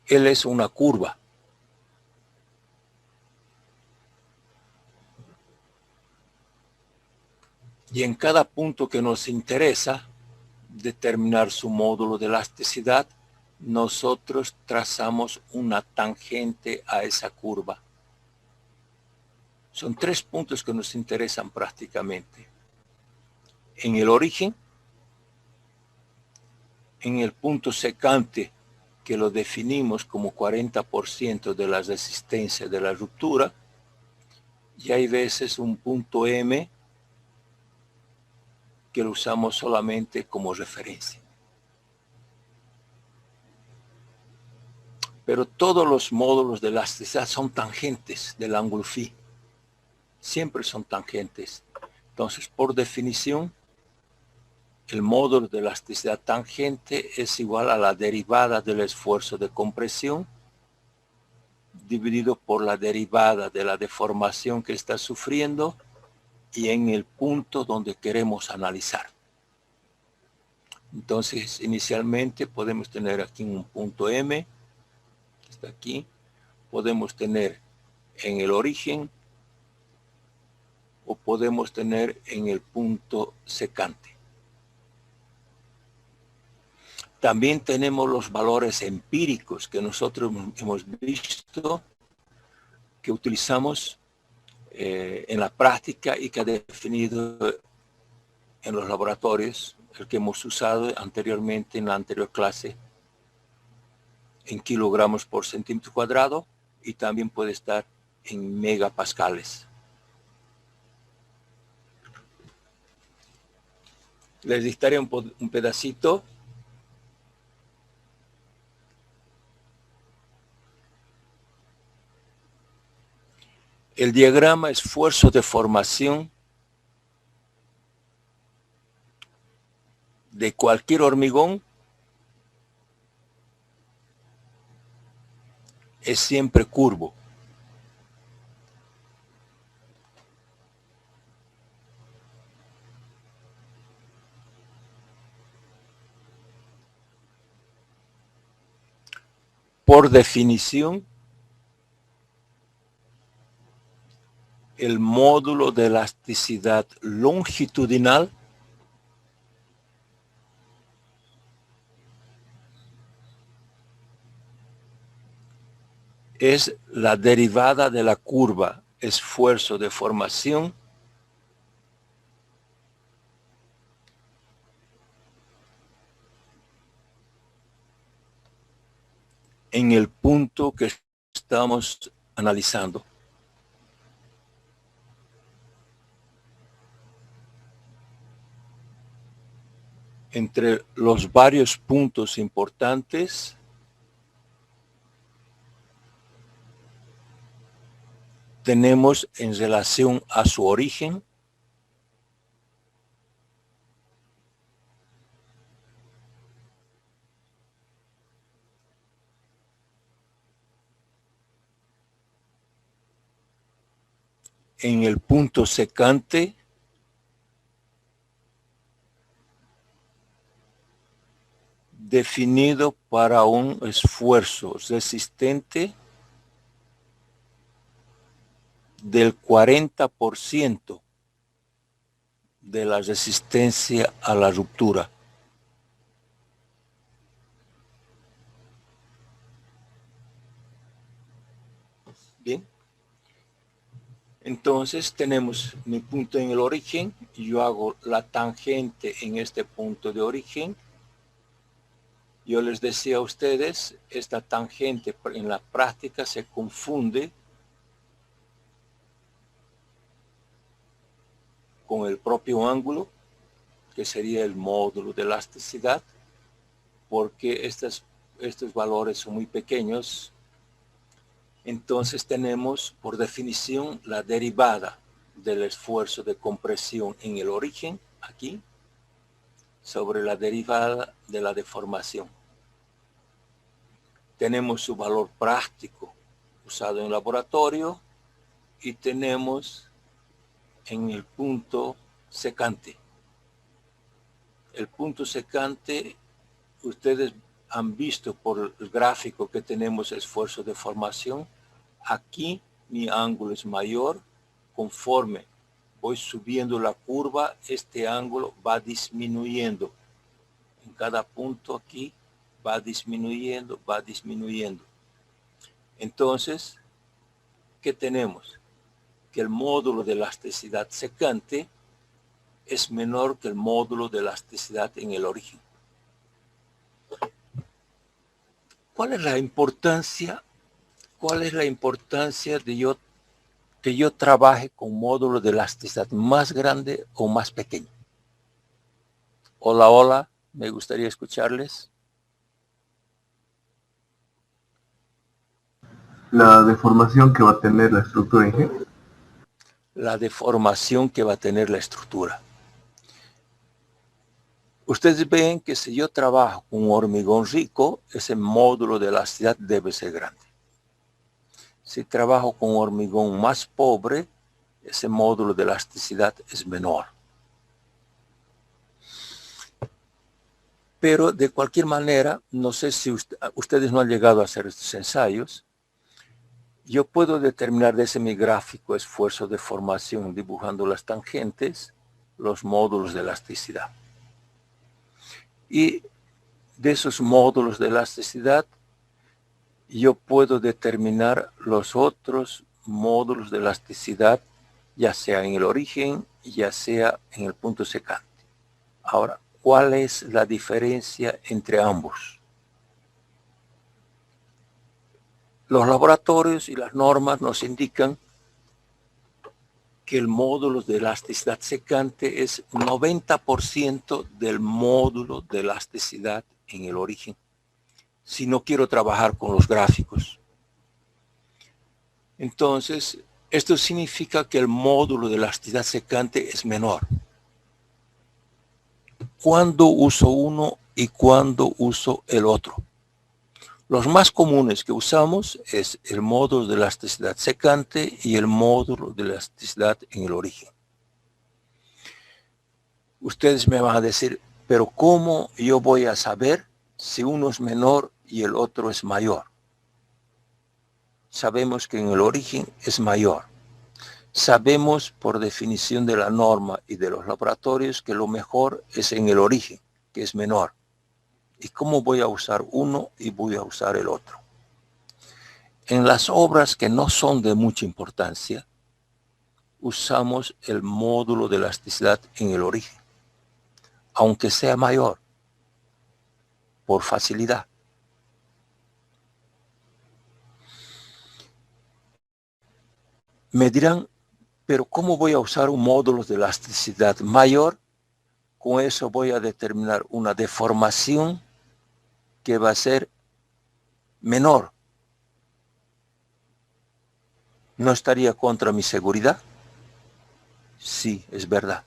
Él es una curva. Y en cada punto que nos interesa determinar su módulo de elasticidad, nosotros trazamos una tangente a esa curva. Son 3 puntos que nos interesan prácticamente. En el origen, en el punto secante, que lo definimos como 40% de la resistencia de la ruptura, y hay veces un punto M que lo usamos solamente como referencia. Pero todos los módulos de elasticidad son tangentes del ángulo phi. Siempre son tangentes. Entonces, por definición, el módulo de elasticidad tangente es igual a la derivada del esfuerzo de compresión dividido por la derivada de la deformación que está sufriendo y en el punto donde queremos analizar. Entonces, inicialmente podemos tener aquí un punto M, que está aquí, podemos tener en el origen o podemos tener en el punto secante. También tenemos los valores empíricos que nosotros hemos visto, que utilizamos en la práctica y que ha definido en los laboratorios, el que hemos usado anteriormente en la anterior clase, en kilogramos por centímetro cuadrado, y también puede estar en megapascales. Les dictaré un pedacito. El diagrama esfuerzo de formación de cualquier hormigón es siempre curvo. Por definición, el módulo de elasticidad longitudinal es la derivada de la curva esfuerzo de formación en el punto que estamos analizando. Entre los varios puntos importantes tenemos en relación a su origen en el punto secante definido para un esfuerzo resistente del 40% de la resistencia a la ruptura. Bien. Entonces tenemos mi punto en el origen, yo hago la tangente en este punto de origen. Yo les decía a ustedes, esta tangente en la práctica se confunde con el propio ángulo, que sería el módulo de elasticidad, porque estos valores son muy pequeños. Entonces tenemos por definición la derivada del esfuerzo de compresión en el origen, aquí, sobre la derivada de la deformación. Tenemos su valor práctico usado en laboratorio y tenemos en el punto secante. El punto secante, ustedes han visto por el gráfico que tenemos esfuerzo de formación. Aquí mi ángulo es mayor. Conforme voy subiendo la curva, este ángulo va disminuyendo. En cada punto aquí va disminuyendo, va disminuyendo. Entonces, ¿qué tenemos? Que el módulo de elasticidad secante es menor que el módulo de elasticidad en el origen. ¿Cuál es la importancia? ¿Cuál es la importancia de que yo trabaje con módulo de elasticidad más grande o más pequeño? Hola, hola, me gustaría escucharles. La deformación que va a tener la estructura en G. La deformación que va a tener la estructura. Ustedes ven que si yo trabajo con un hormigón rico, ese módulo de elasticidad debe ser grande. Si trabajo con un hormigón más pobre, ese módulo de elasticidad es menor. Pero de cualquier manera, no sé si ustedes no han llegado a hacer estos ensayos, Yo puedo determinar desde mi gráfico esfuerzo de formación dibujando las tangentes, los módulos de elasticidad. Y de esos módulos de elasticidad, yo puedo determinar los otros módulos de elasticidad, ya sea en el origen, ya sea en el punto secante. Ahora, ¿cuál es la diferencia entre ambos? Los laboratorios y las normas nos indican que el módulo de elasticidad secante es 90% del módulo de elasticidad en el origen, si no quiero trabajar con los gráficos. Entonces, esto significa que el módulo de elasticidad secante es menor. ¿Cuándo uso uno y cuándo uso el otro? Los más comunes que usamos es el módulo de elasticidad secante y el módulo de elasticidad en el origen. Ustedes me van a decir, pero ¿cómo yo voy a saber si uno es menor y el otro es mayor? Sabemos que en el origen es mayor. Sabemos por definición de la norma y de los laboratorios que lo mejor es en el origen, que es menor. ¿Y cómo voy a usar uno y voy a usar el otro? En las obras que no son de mucha importancia, usamos el módulo de elasticidad en el origen, aunque sea mayor, por facilidad. Me dirán, pero ¿cómo voy a usar un módulo de elasticidad mayor? Con eso voy a determinar una deformación que va a ser menor. ¿No estaría contra mi seguridad? Sí, es verdad.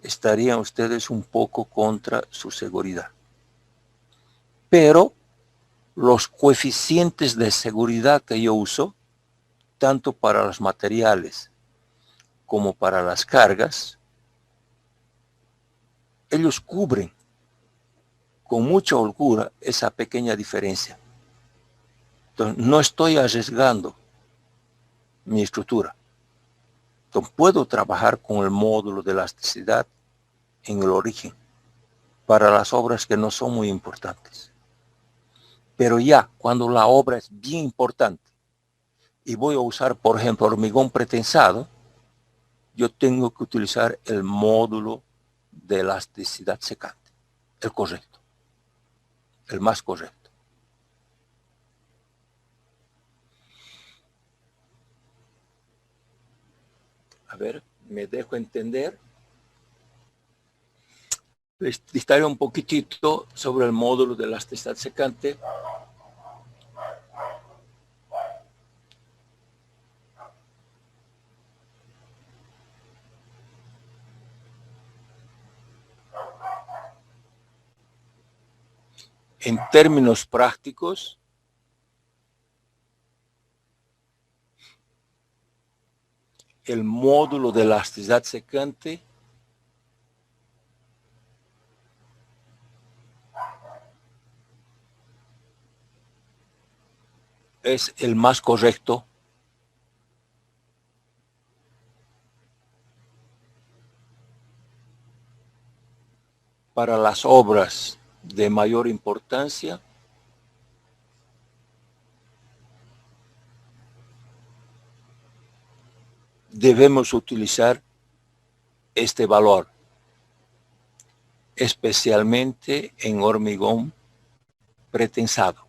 Estarían ustedes un poco contra su seguridad. Pero los coeficientes de seguridad que yo uso, tanto para los materiales como para las cargas, ellos cubren con mucha holgura esa pequeña diferencia. Entonces, no estoy arriesgando mi estructura. Entonces, puedo trabajar con el módulo de elasticidad en el origen para las obras que no son muy importantes. Pero ya cuando la obra es bien importante y voy a usar, por ejemplo, hormigón pretensado, yo tengo que utilizar el módulo de elasticidad secante, el correcto, el más correcto. A ver, me dejo entender. Les distaré un poquitito sobre el módulo de elasticidad secante. En términos prácticos, el módulo de elasticidad secante es el más correcto para las obras de mayor importancia debemos utilizar este valor, especialmente en hormigón pretensado.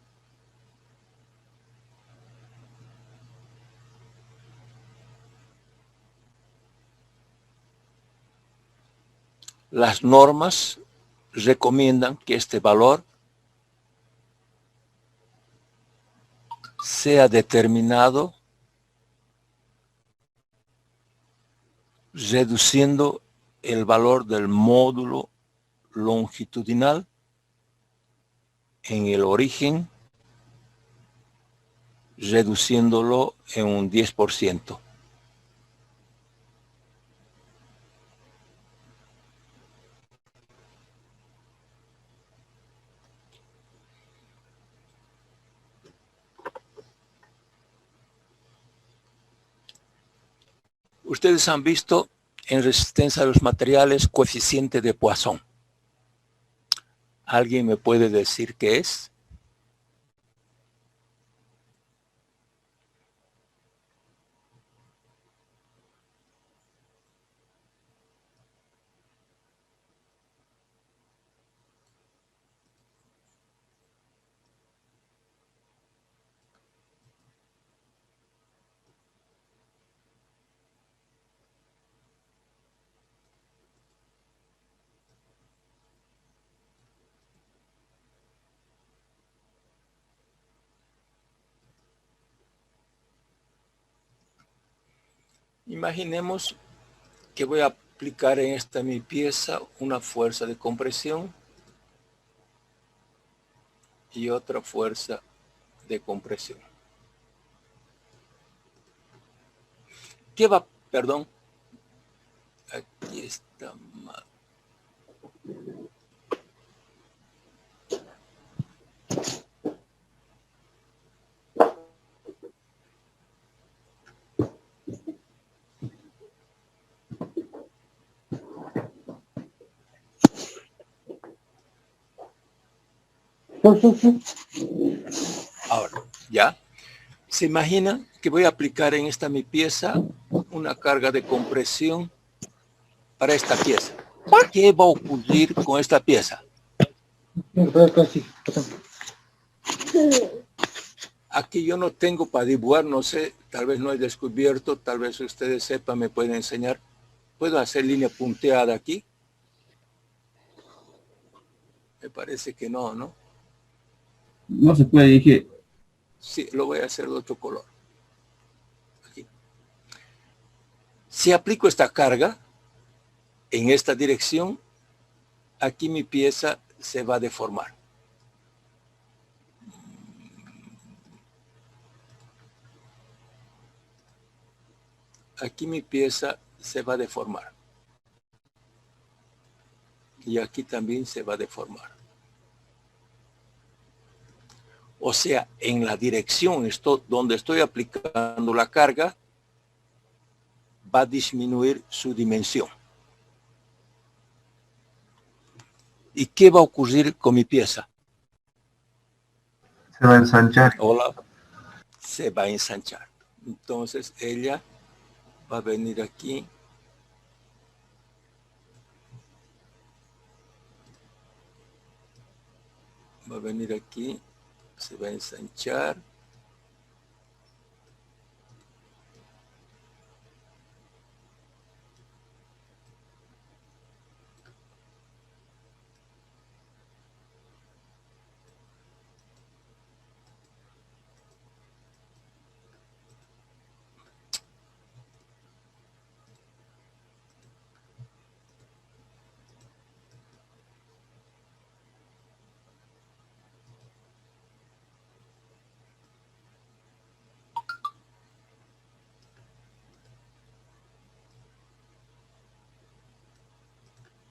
Las normas recomiendan que este valor sea determinado reduciendo el valor del módulo longitudinal en el origen, reduciéndolo en un 10%. Ustedes han visto en resistencia a los materiales coeficiente de Poisson. ¿Alguien me puede decir qué es? Imaginemos que voy a aplicar en esta mi pieza una fuerza de compresión y otra fuerza de compresión. ¿Qué va? Perdón. Aquí está mal. Ahora, ¿ya? ¿Se imaginan que voy a aplicar en esta mi pieza una carga de compresión para esta pieza? ¿Qué va a ocurrir con esta pieza? Aquí yo no tengo para dibujar, no sé, tal vez no he descubierto, tal vez ustedes sepan, me pueden enseñar. ¿Puedo hacer línea punteada aquí? Me parece que no, ¿no? No se puede, dije. Sí, lo voy a hacer de otro color. Aquí. Si aplico esta carga en esta dirección, aquí mi pieza se va a deformar. Aquí mi pieza se va a deformar. Y aquí también se va a deformar. O sea, en la dirección donde estoy aplicando la carga, va a disminuir su dimensión. ¿Y qué va a ocurrir con mi pieza? Se va a ensanchar. Hola. Se va a ensanchar. Entonces ella va a venir aquí. Va a venir aquí. Se va a ensanchar.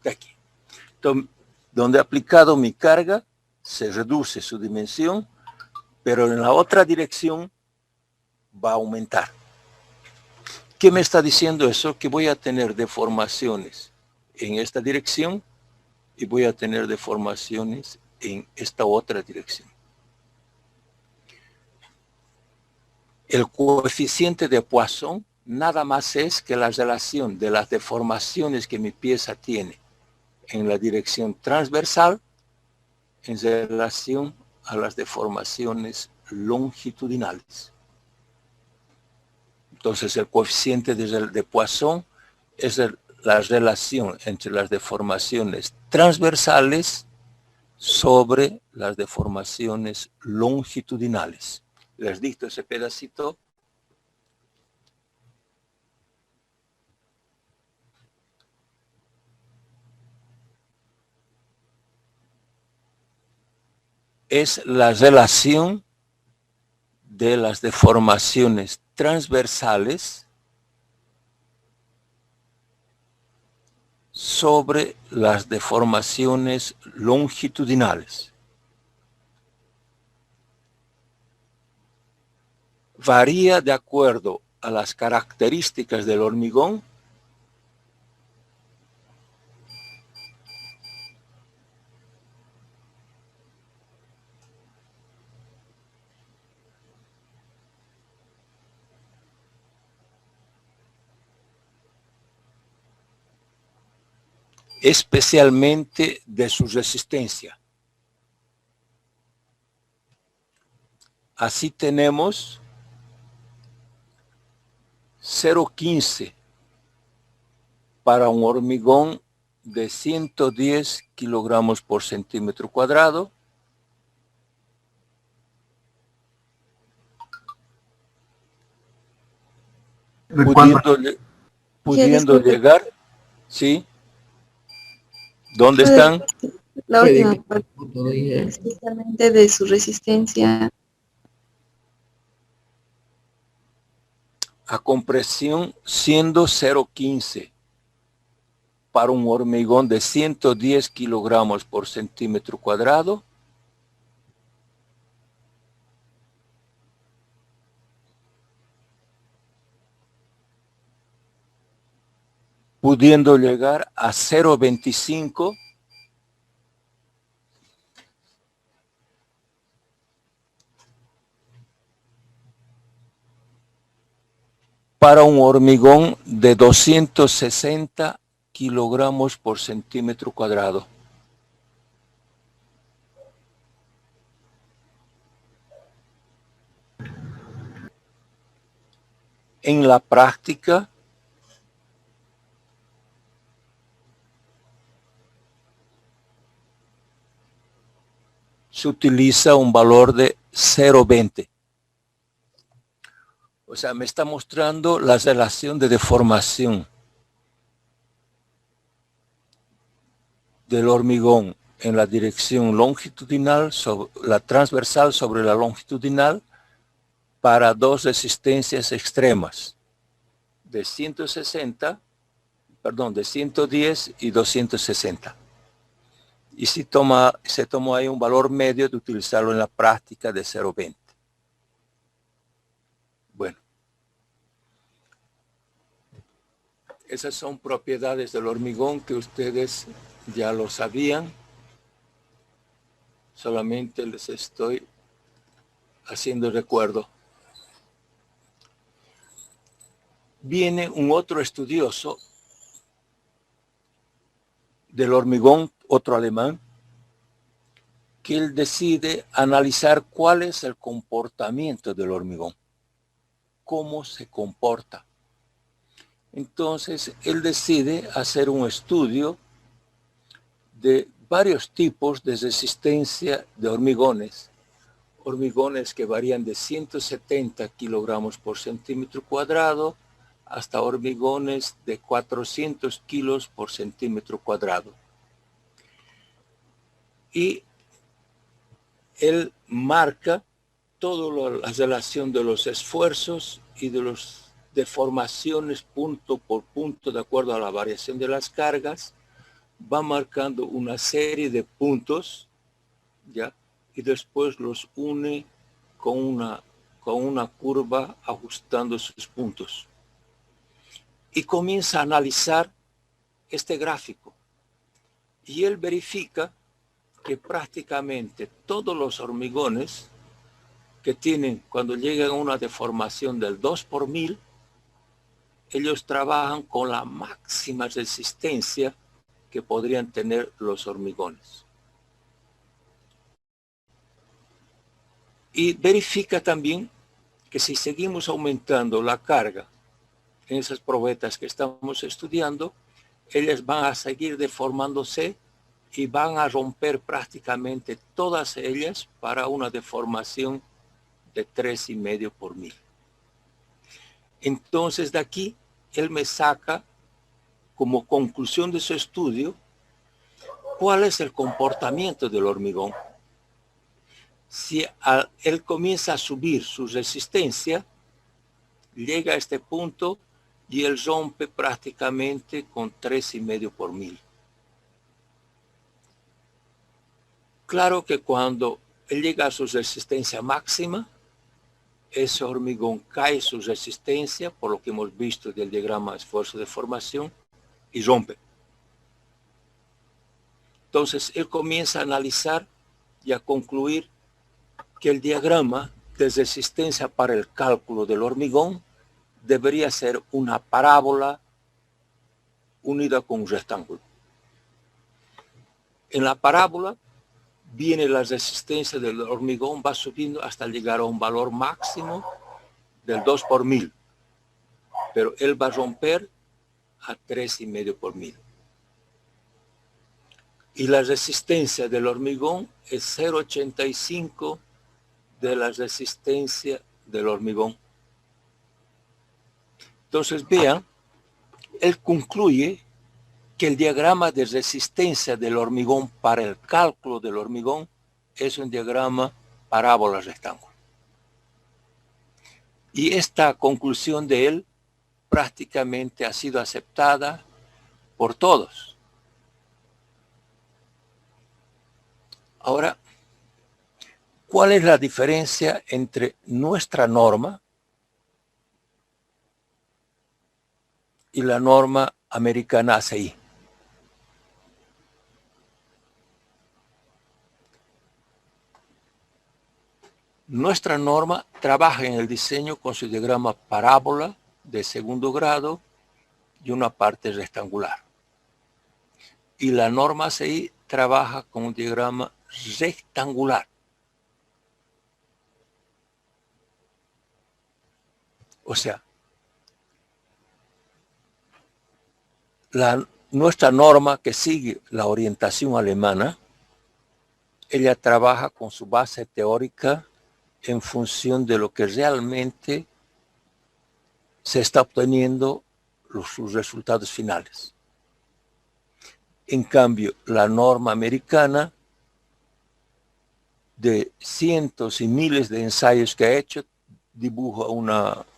De aquí. Entonces, donde he aplicado mi carga, se reduce su dimensión, pero en la otra dirección va a aumentar. ¿Qué me está diciendo eso? Que voy a tener deformaciones en esta dirección y voy a tener deformaciones en esta otra dirección. El coeficiente de Poisson nada más es que la relación de las deformaciones que mi pieza tiene en la dirección transversal en relación a las deformaciones longitudinales. Entonces el coeficiente de Poisson es la relación entre las deformaciones transversales sobre las deformaciones longitudinales. Les dicto ese pedacito. Es la relación de las deformaciones transversales sobre las deformaciones longitudinales. Varía de acuerdo a las características del hormigón, especialmente de su resistencia. Así tenemos 0,15 para un hormigón de 110 kilogramos por centímetro cuadrado, pudiendo llegar, ¿sí? ¿Dónde están? La última parte, especialmente de su resistencia. A compresión siendo 0,15 para un hormigón de 110 kilogramos por centímetro cuadrado, pudiendo llegar a 0,25 para un hormigón de 260 kilogramos por centímetro cuadrado. En la práctica, se utiliza un valor de 0,20. O sea, me está mostrando la relación de deformación del hormigón en la dirección longitudinal, la transversal sobre la longitudinal, para dos resistencias extremas, de 110 y 260. Y se tomó ahí un valor medio de utilizarlo en la práctica de 0,20. Bueno, esas son propiedades del hormigón que ustedes ya lo sabían. Solamente les estoy haciendo recuerdo. Viene un otro estudioso del hormigón, otro alemán, que él decide analizar cuál es el comportamiento del hormigón, cómo se comporta. Entonces, él decide hacer un estudio de varios tipos de resistencia de hormigones que varían de 170 kilogramos por centímetro cuadrado hasta hormigones de 400 kilos por centímetro cuadrado. Y él marca toda la relación de los esfuerzos y de las deformaciones punto por punto de acuerdo a la variación de las cargas. Va marcando una serie de puntos, ¿ya? Y después los une con una curva ajustando sus puntos. Y comienza a analizar este gráfico. Y él verifica que prácticamente todos los hormigones que tienen, cuando llegan a una deformación del 2 por 1000, ellos trabajan con la máxima resistencia que podrían tener los hormigones. Y verifica también que si seguimos aumentando la carga en esas probetas que estamos estudiando, ellas van a seguir deformándose y van a romper prácticamente todas ellas para una deformación de 3,5 por 1000. Entonces de aquí él me saca como conclusión de su estudio cuál es el comportamiento del hormigón. Si él comienza a subir su resistencia, llega a este punto y él rompe prácticamente con 3,5 por 1000. Claro que cuando él llega a su resistencia máxima, ese hormigón cae su resistencia, por lo que hemos visto del diagrama esfuerzo de formación, y rompe. Entonces, él comienza a analizar y a concluir que el diagrama de resistencia para el cálculo del hormigón debería ser una parábola unida con un rectángulo. En la parábola viene la resistencia del hormigón, va subiendo hasta llegar a un valor máximo del 2 por 1000, pero él va a romper a 3,5 por 1000. Y la resistencia del hormigón es 0,85 de la resistencia del hormigón. Entonces vean, él concluye que el diagrama de resistencia del hormigón para el cálculo del hormigón es un diagrama parábola rectángulo. Y esta conclusión de él prácticamente ha sido aceptada por todos. Ahora, ¿cuál es la diferencia entre nuestra norma y la norma americana ACI? Nuestra norma trabaja en el diseño con su diagrama parábola de segundo grado y una parte rectangular. Y la norma ACI trabaja con un diagrama rectangular. O sea, nuestra norma, que sigue la orientación alemana, ella trabaja con su base teórica en función de lo que realmente se está obteniendo sus resultados finales. En cambio, la norma americana, de cientos y miles de ensayos que ha hecho, dibuja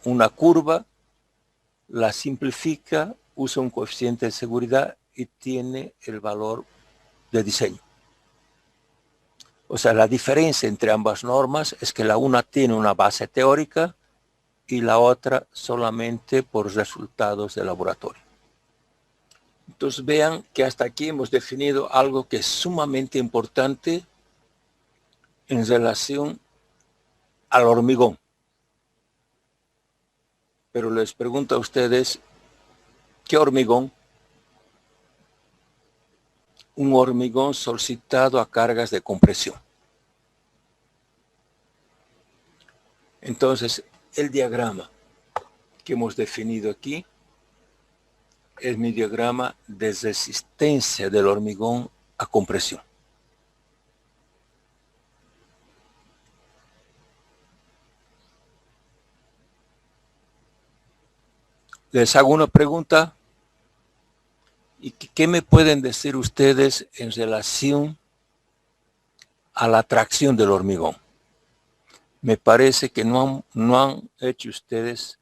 una curva, la simplifica, usa un coeficiente de seguridad y tiene el valor de diseño. O sea, la diferencia entre ambas normas es que la una tiene una base teórica y la otra solamente por resultados de laboratorio. Entonces vean que hasta aquí hemos definido algo que es sumamente importante en relación al hormigón. Pero les pregunto a ustedes, ¿qué hormigón? Un hormigón solicitado a cargas de compresión. Entonces, el diagrama que hemos definido aquí es mi diagrama de resistencia del hormigón a compresión. Les hago una pregunta. ¿Y qué me pueden decir ustedes en relación a la tracción del hormigón? Me parece que no han hecho ustedes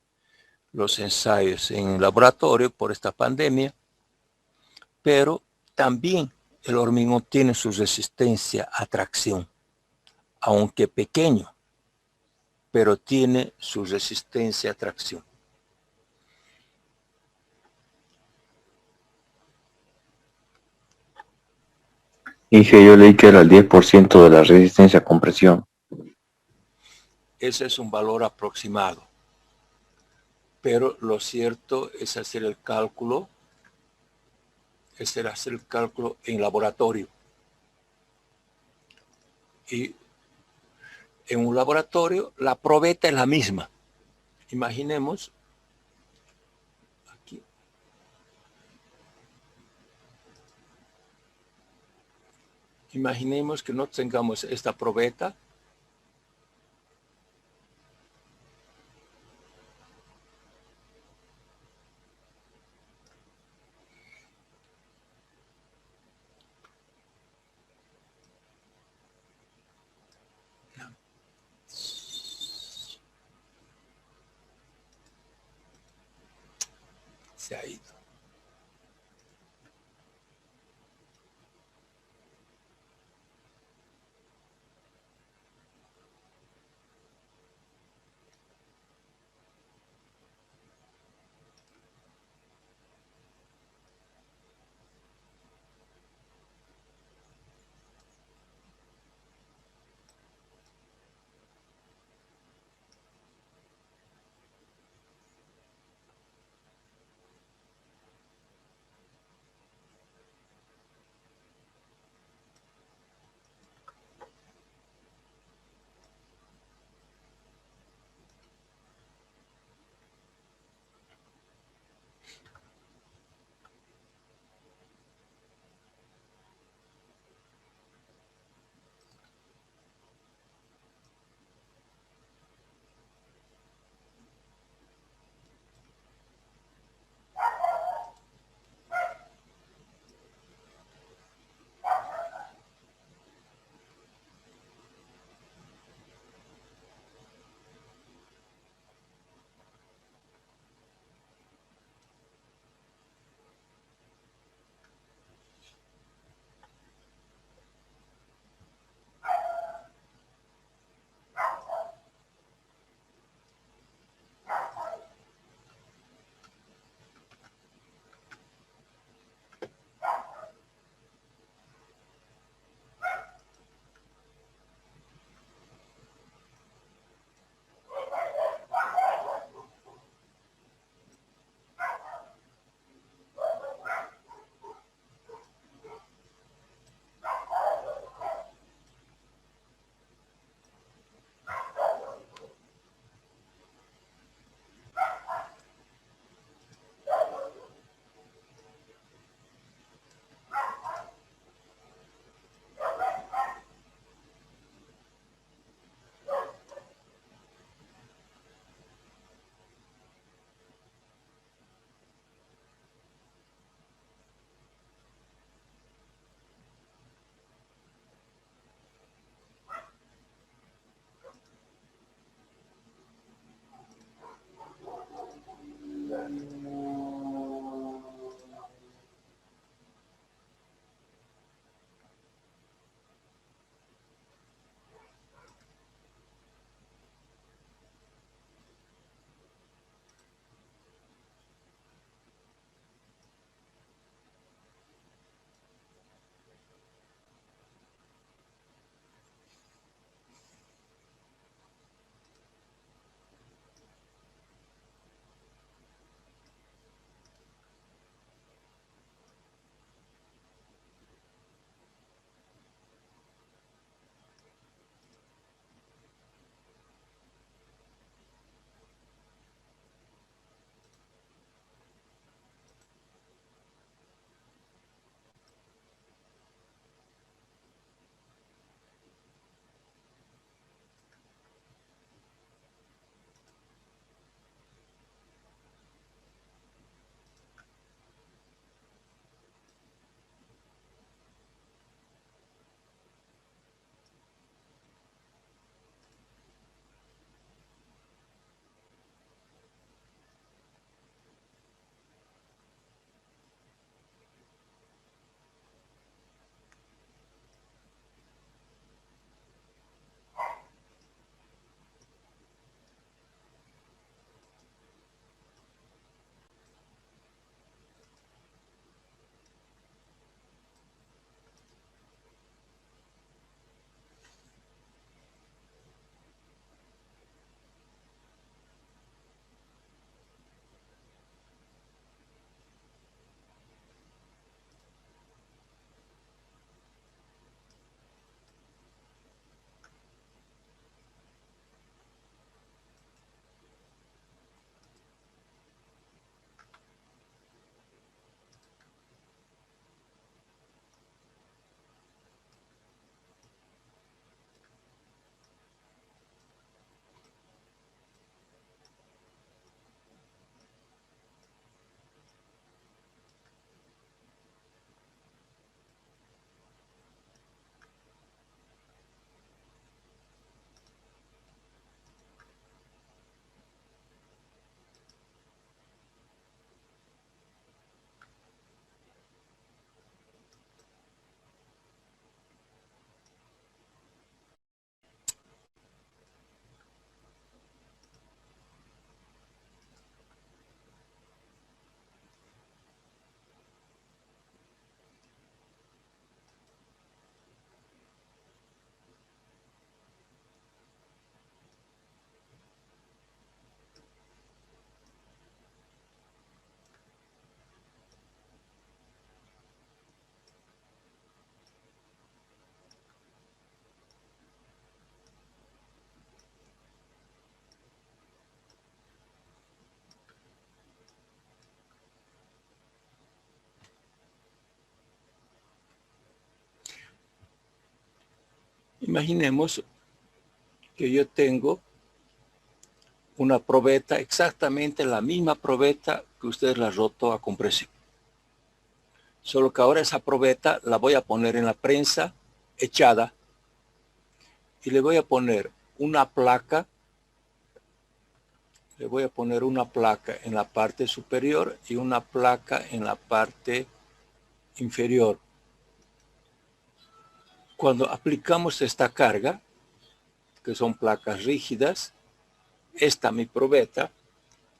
los ensayos en laboratorio por esta pandemia, pero también el hormigón tiene su resistencia a tracción, aunque pequeño, pero tiene su resistencia a tracción. Dije, yo leí que era el 10% de la resistencia a compresión. Ese es un valor aproximado, pero lo cierto es hacer el cálculo, en laboratorio. Y en un laboratorio la probeta es la misma. Imaginemos aquí. Imaginemos que no tengamos esta probeta. Se ha ido. Imaginemos que yo tengo una probeta, exactamente la misma probeta que usted la rotó a compresión. Solo que ahora esa probeta la voy a poner en la prensa echada y le voy a poner una placa. Le voy a poner una placa en la parte superior y una placa en la parte inferior. Cuando aplicamos esta carga, que son placas rígidas, esta mi probeta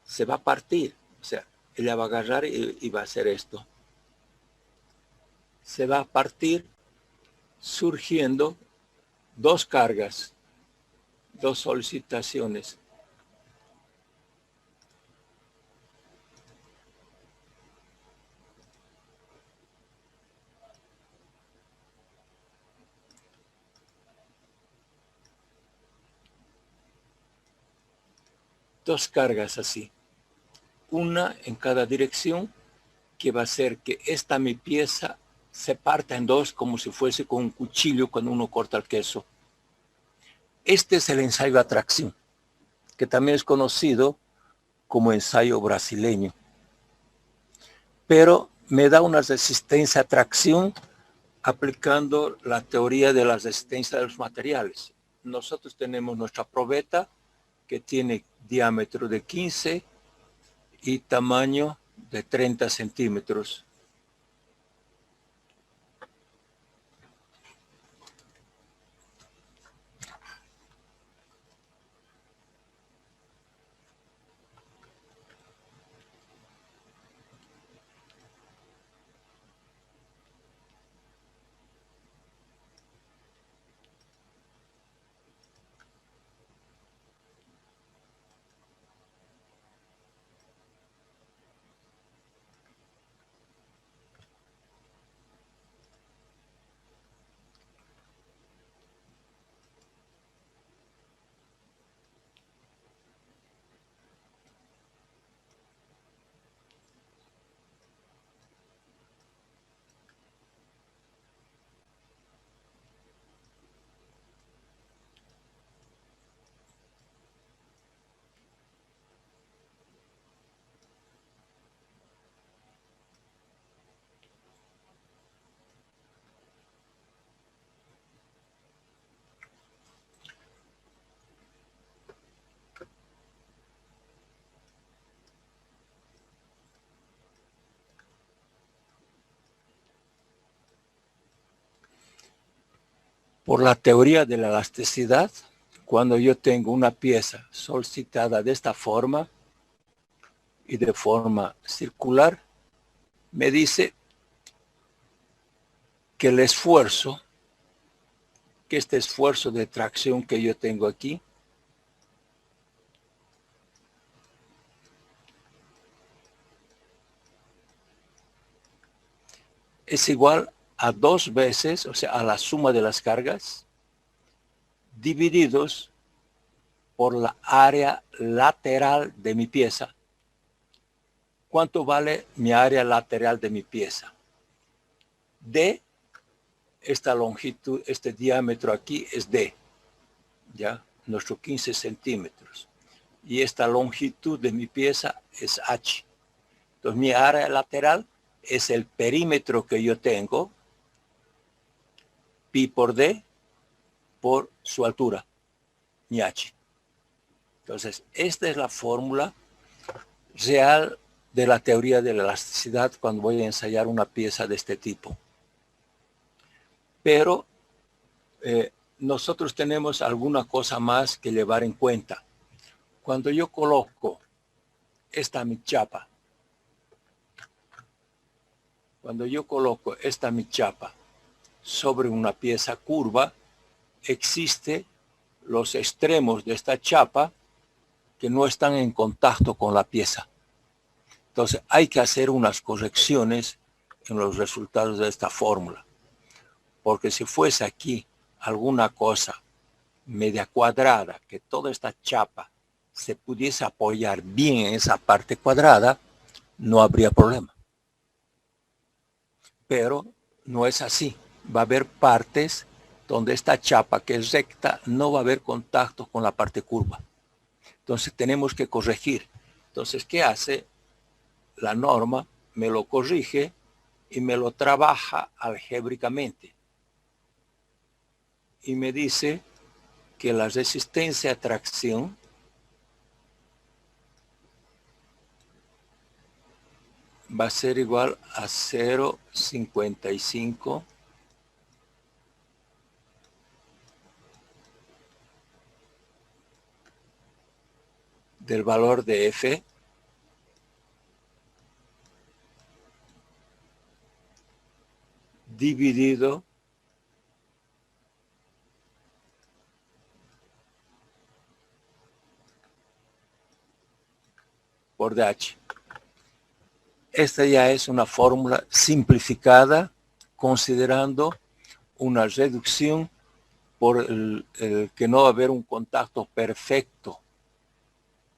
se va a partir. O sea, ella va a agarrar y va a hacer esto. Se va a partir surgiendo dos cargas, dos solicitaciones. Dos cargas así, una en cada dirección, que va a hacer que esta mi pieza se parta en dos como si fuese con un cuchillo cuando uno corta el queso. Este es el ensayo a tracción, que también es conocido como ensayo brasileño. Pero me da una resistencia a tracción aplicando la teoría de la resistencia de los materiales. Nosotros tenemos nuestra probeta que tiene diámetro de 15 y tamaño de 30 centímetros. Por la teoría de la elasticidad, cuando yo tengo una pieza solicitada de esta forma y de forma circular, me dice que el esfuerzo, que este esfuerzo de tracción que yo tengo aquí, es igual a 2 veces, o sea, a la suma de las cargas, divididos por la área lateral de mi pieza. ¿Cuánto vale mi área lateral de mi pieza? D, esta longitud, este diámetro aquí es D, ya, nuestros 15 centímetros. Y esta longitud de mi pieza es H. Entonces mi área lateral es el perímetro que yo tengo, pi por D, por su altura, mi H. Entonces, esta es la fórmula real de la teoría de la elasticidad cuando voy a ensayar una pieza de este tipo. Pero nosotros tenemos alguna cosa más que llevar en cuenta. Cuando yo coloco esta mi chapa, sobre una pieza curva, existen los extremos de esta chapa que no están en contacto con la pieza. Entonces hay que hacer unas correcciones en los resultados de esta fórmula. Porque si fuese aquí alguna cosa media cuadrada, que toda esta chapa se pudiese apoyar bien en esa parte cuadrada, no habría problema. Pero no es así. Va a haber partes donde esta chapa que es recta no va a haber contacto con la parte curva. Entonces tenemos que corregir. Entonces, ¿qué hace? La norma me lo corrige y me lo trabaja algébricamente. Y me dice que la resistencia a tracción va a ser igual a 0,55 del valor de F dividido por DH. Esta ya es una fórmula simplificada considerando una reducción por el que no va a haber un contacto perfecto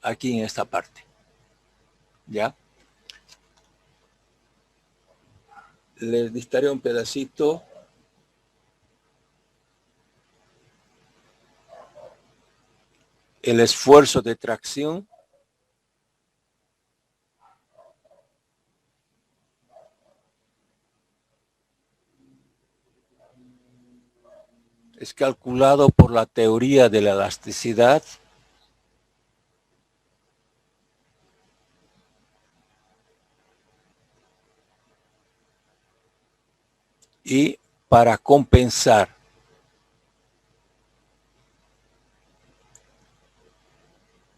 aquí en esta parte. ¿Ya? Les dictaré un pedacito. El esfuerzo de tracción es calculado por la teoría de la elasticidad y para compensar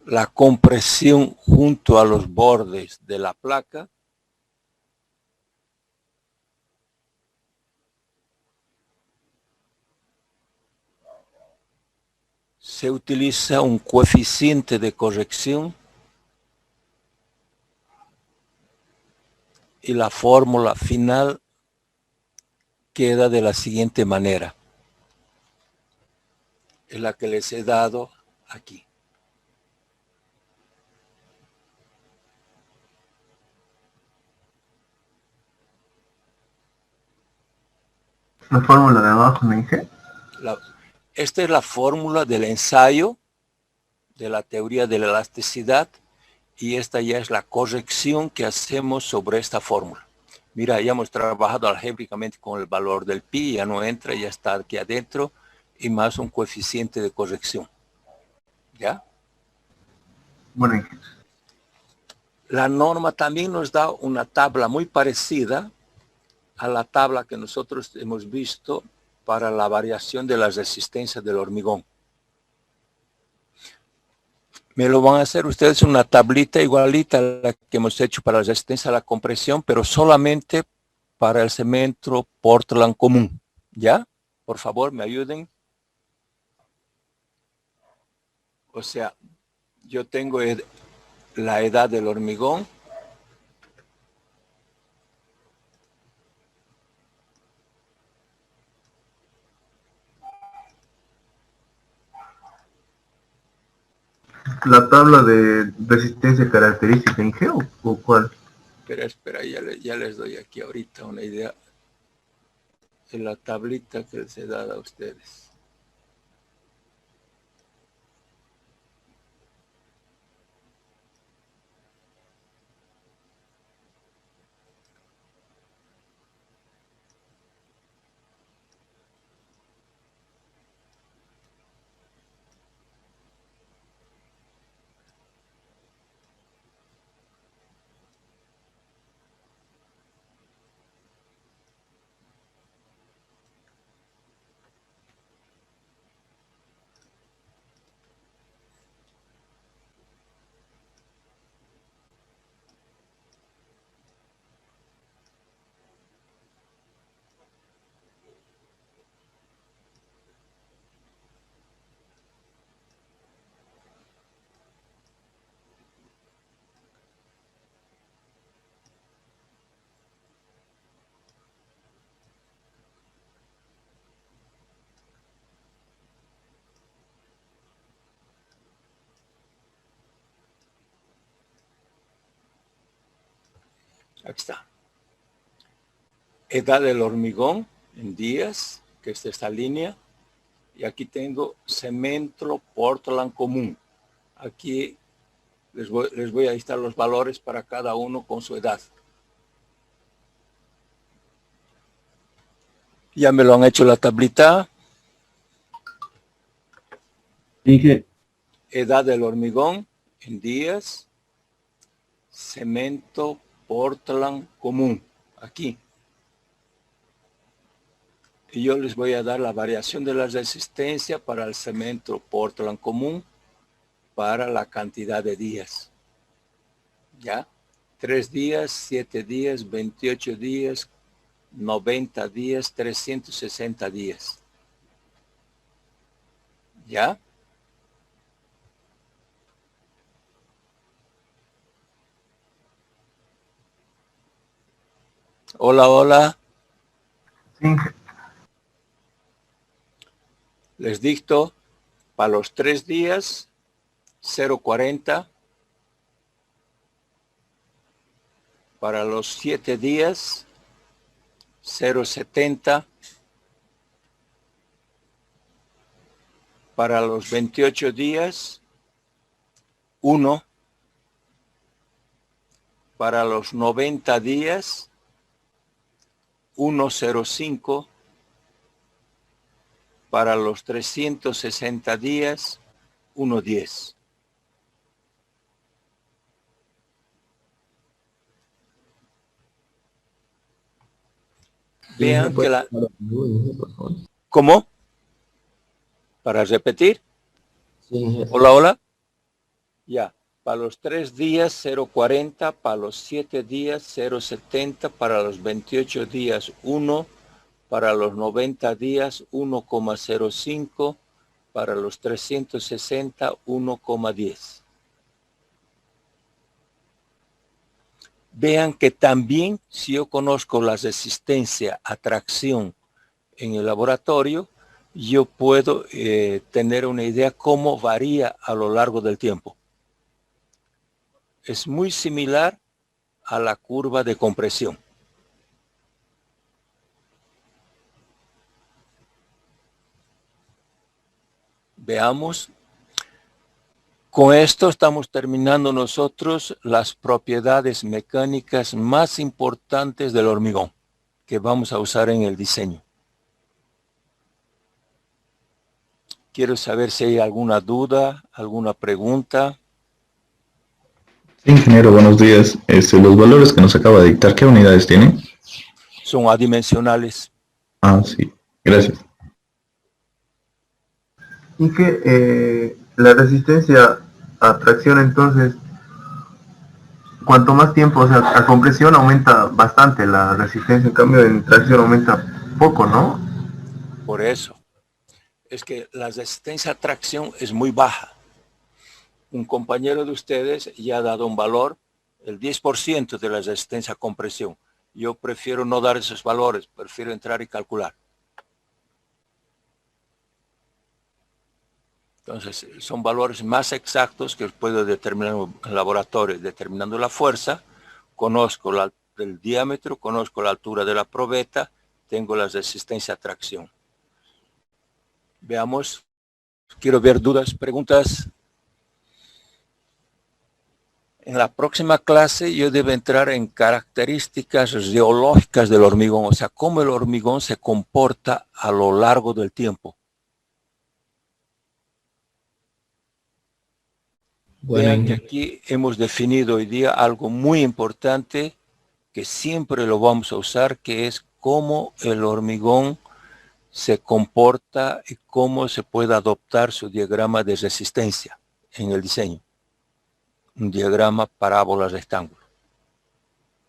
la compresión junto a los bordes de la placa, se utiliza un coeficiente de corrección y la fórmula final queda de la siguiente manera. Es la que les he dado aquí. La fórmula de abajo, me dije. Esta es la fórmula del ensayo de la teoría de la elasticidad y esta ya es la corrección que hacemos sobre esta fórmula. Mira, ya hemos trabajado algébricamente con el valor del pi, ya no entra, ya está aquí adentro, y más un coeficiente de corrección. ¿Ya? Bueno, la norma también nos da una tabla muy parecida a la tabla que nosotros hemos visto para la variación de la resistencia del hormigón. Me lo van a hacer ustedes una tablita igualita a la que hemos hecho para la resistencia a la compresión, pero solamente para el cemento Portland común. ¿Ya? Por favor, me ayuden. O sea, yo tengo la edad del hormigón. ¿la tabla de resistencia característica en G o cuál? Espera, ya les doy aquí ahorita una idea en la tablita que les he dado a ustedes. Aquí está. Edad del hormigón en días, que es esta línea. Y aquí tengo cemento Portland común. Aquí les voy a listar los valores para cada uno con su edad. Ya me lo han hecho la tablita. Dije, Edad del hormigón en días. Cemento Portland común. Aquí. Y yo les voy a dar la variación de la resistencia para el cemento Portland común para la cantidad de días. ¿Ya? 3 días, 7 días, 28 días, 90 días, 360 días. ¿Ya? Hola, hola. Sí. Les dicto para los 3 días 0.40, para los 7 días 0.70, para los 28 días 1, para los 90 días 1.05, para los 360 días 1.10. Vean que la... ¿Cómo? ¿Para repetir? Sí, Hola, hola. Ya. Para los 3 días 0.40, para los 7 días 0.70, para los 28 días 1, para los 90 días 1.05, para los 360 1.10. Vean que también si yo conozco la resistencia a tracción en el laboratorio, yo puedo tener una idea cómo varía a lo largo del tiempo. Es muy similar a la curva de compresión. Veamos. Con esto estamos terminando nosotros las propiedades mecánicas más importantes del hormigón que vamos a usar en el diseño. Quiero saber si hay alguna duda, alguna pregunta. Sí, ingeniero, buenos días. Los valores que nos acaba de dictar, ¿qué unidades tienen? Son adimensionales. Ah, sí, gracias. Y que la resistencia a tracción, entonces, cuanto más tiempo, o sea, a compresión aumenta bastante la resistencia, en cambio en tracción aumenta poco, ¿no? Por eso, es que la resistencia a tracción es muy baja. Un compañero de ustedes ya ha dado un valor, el 10% de la resistencia a compresión. Yo prefiero no dar esos valores, prefiero entrar y calcular. Entonces, son valores más exactos que puedo determinar en el laboratorio. Determinando la fuerza, conozco el diámetro, conozco la altura de la probeta, tengo la resistencia a tracción. Veamos. Quiero ver dudas, preguntas. En la próxima clase yo debo entrar en características geológicas del hormigón, o sea, cómo el hormigón se comporta a lo largo del tiempo. Bueno, Vean que aquí hemos definido hoy día algo muy importante que siempre lo vamos a usar, que es cómo el hormigón se comporta y cómo se puede adoptar su diagrama de resistencia en el diseño. Un diagrama parábola rectángulo.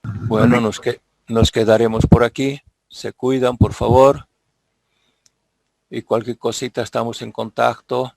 Bueno, nos quedaremos por aquí. Se cuidan, por favor. Y cualquier cosita estamos en contacto.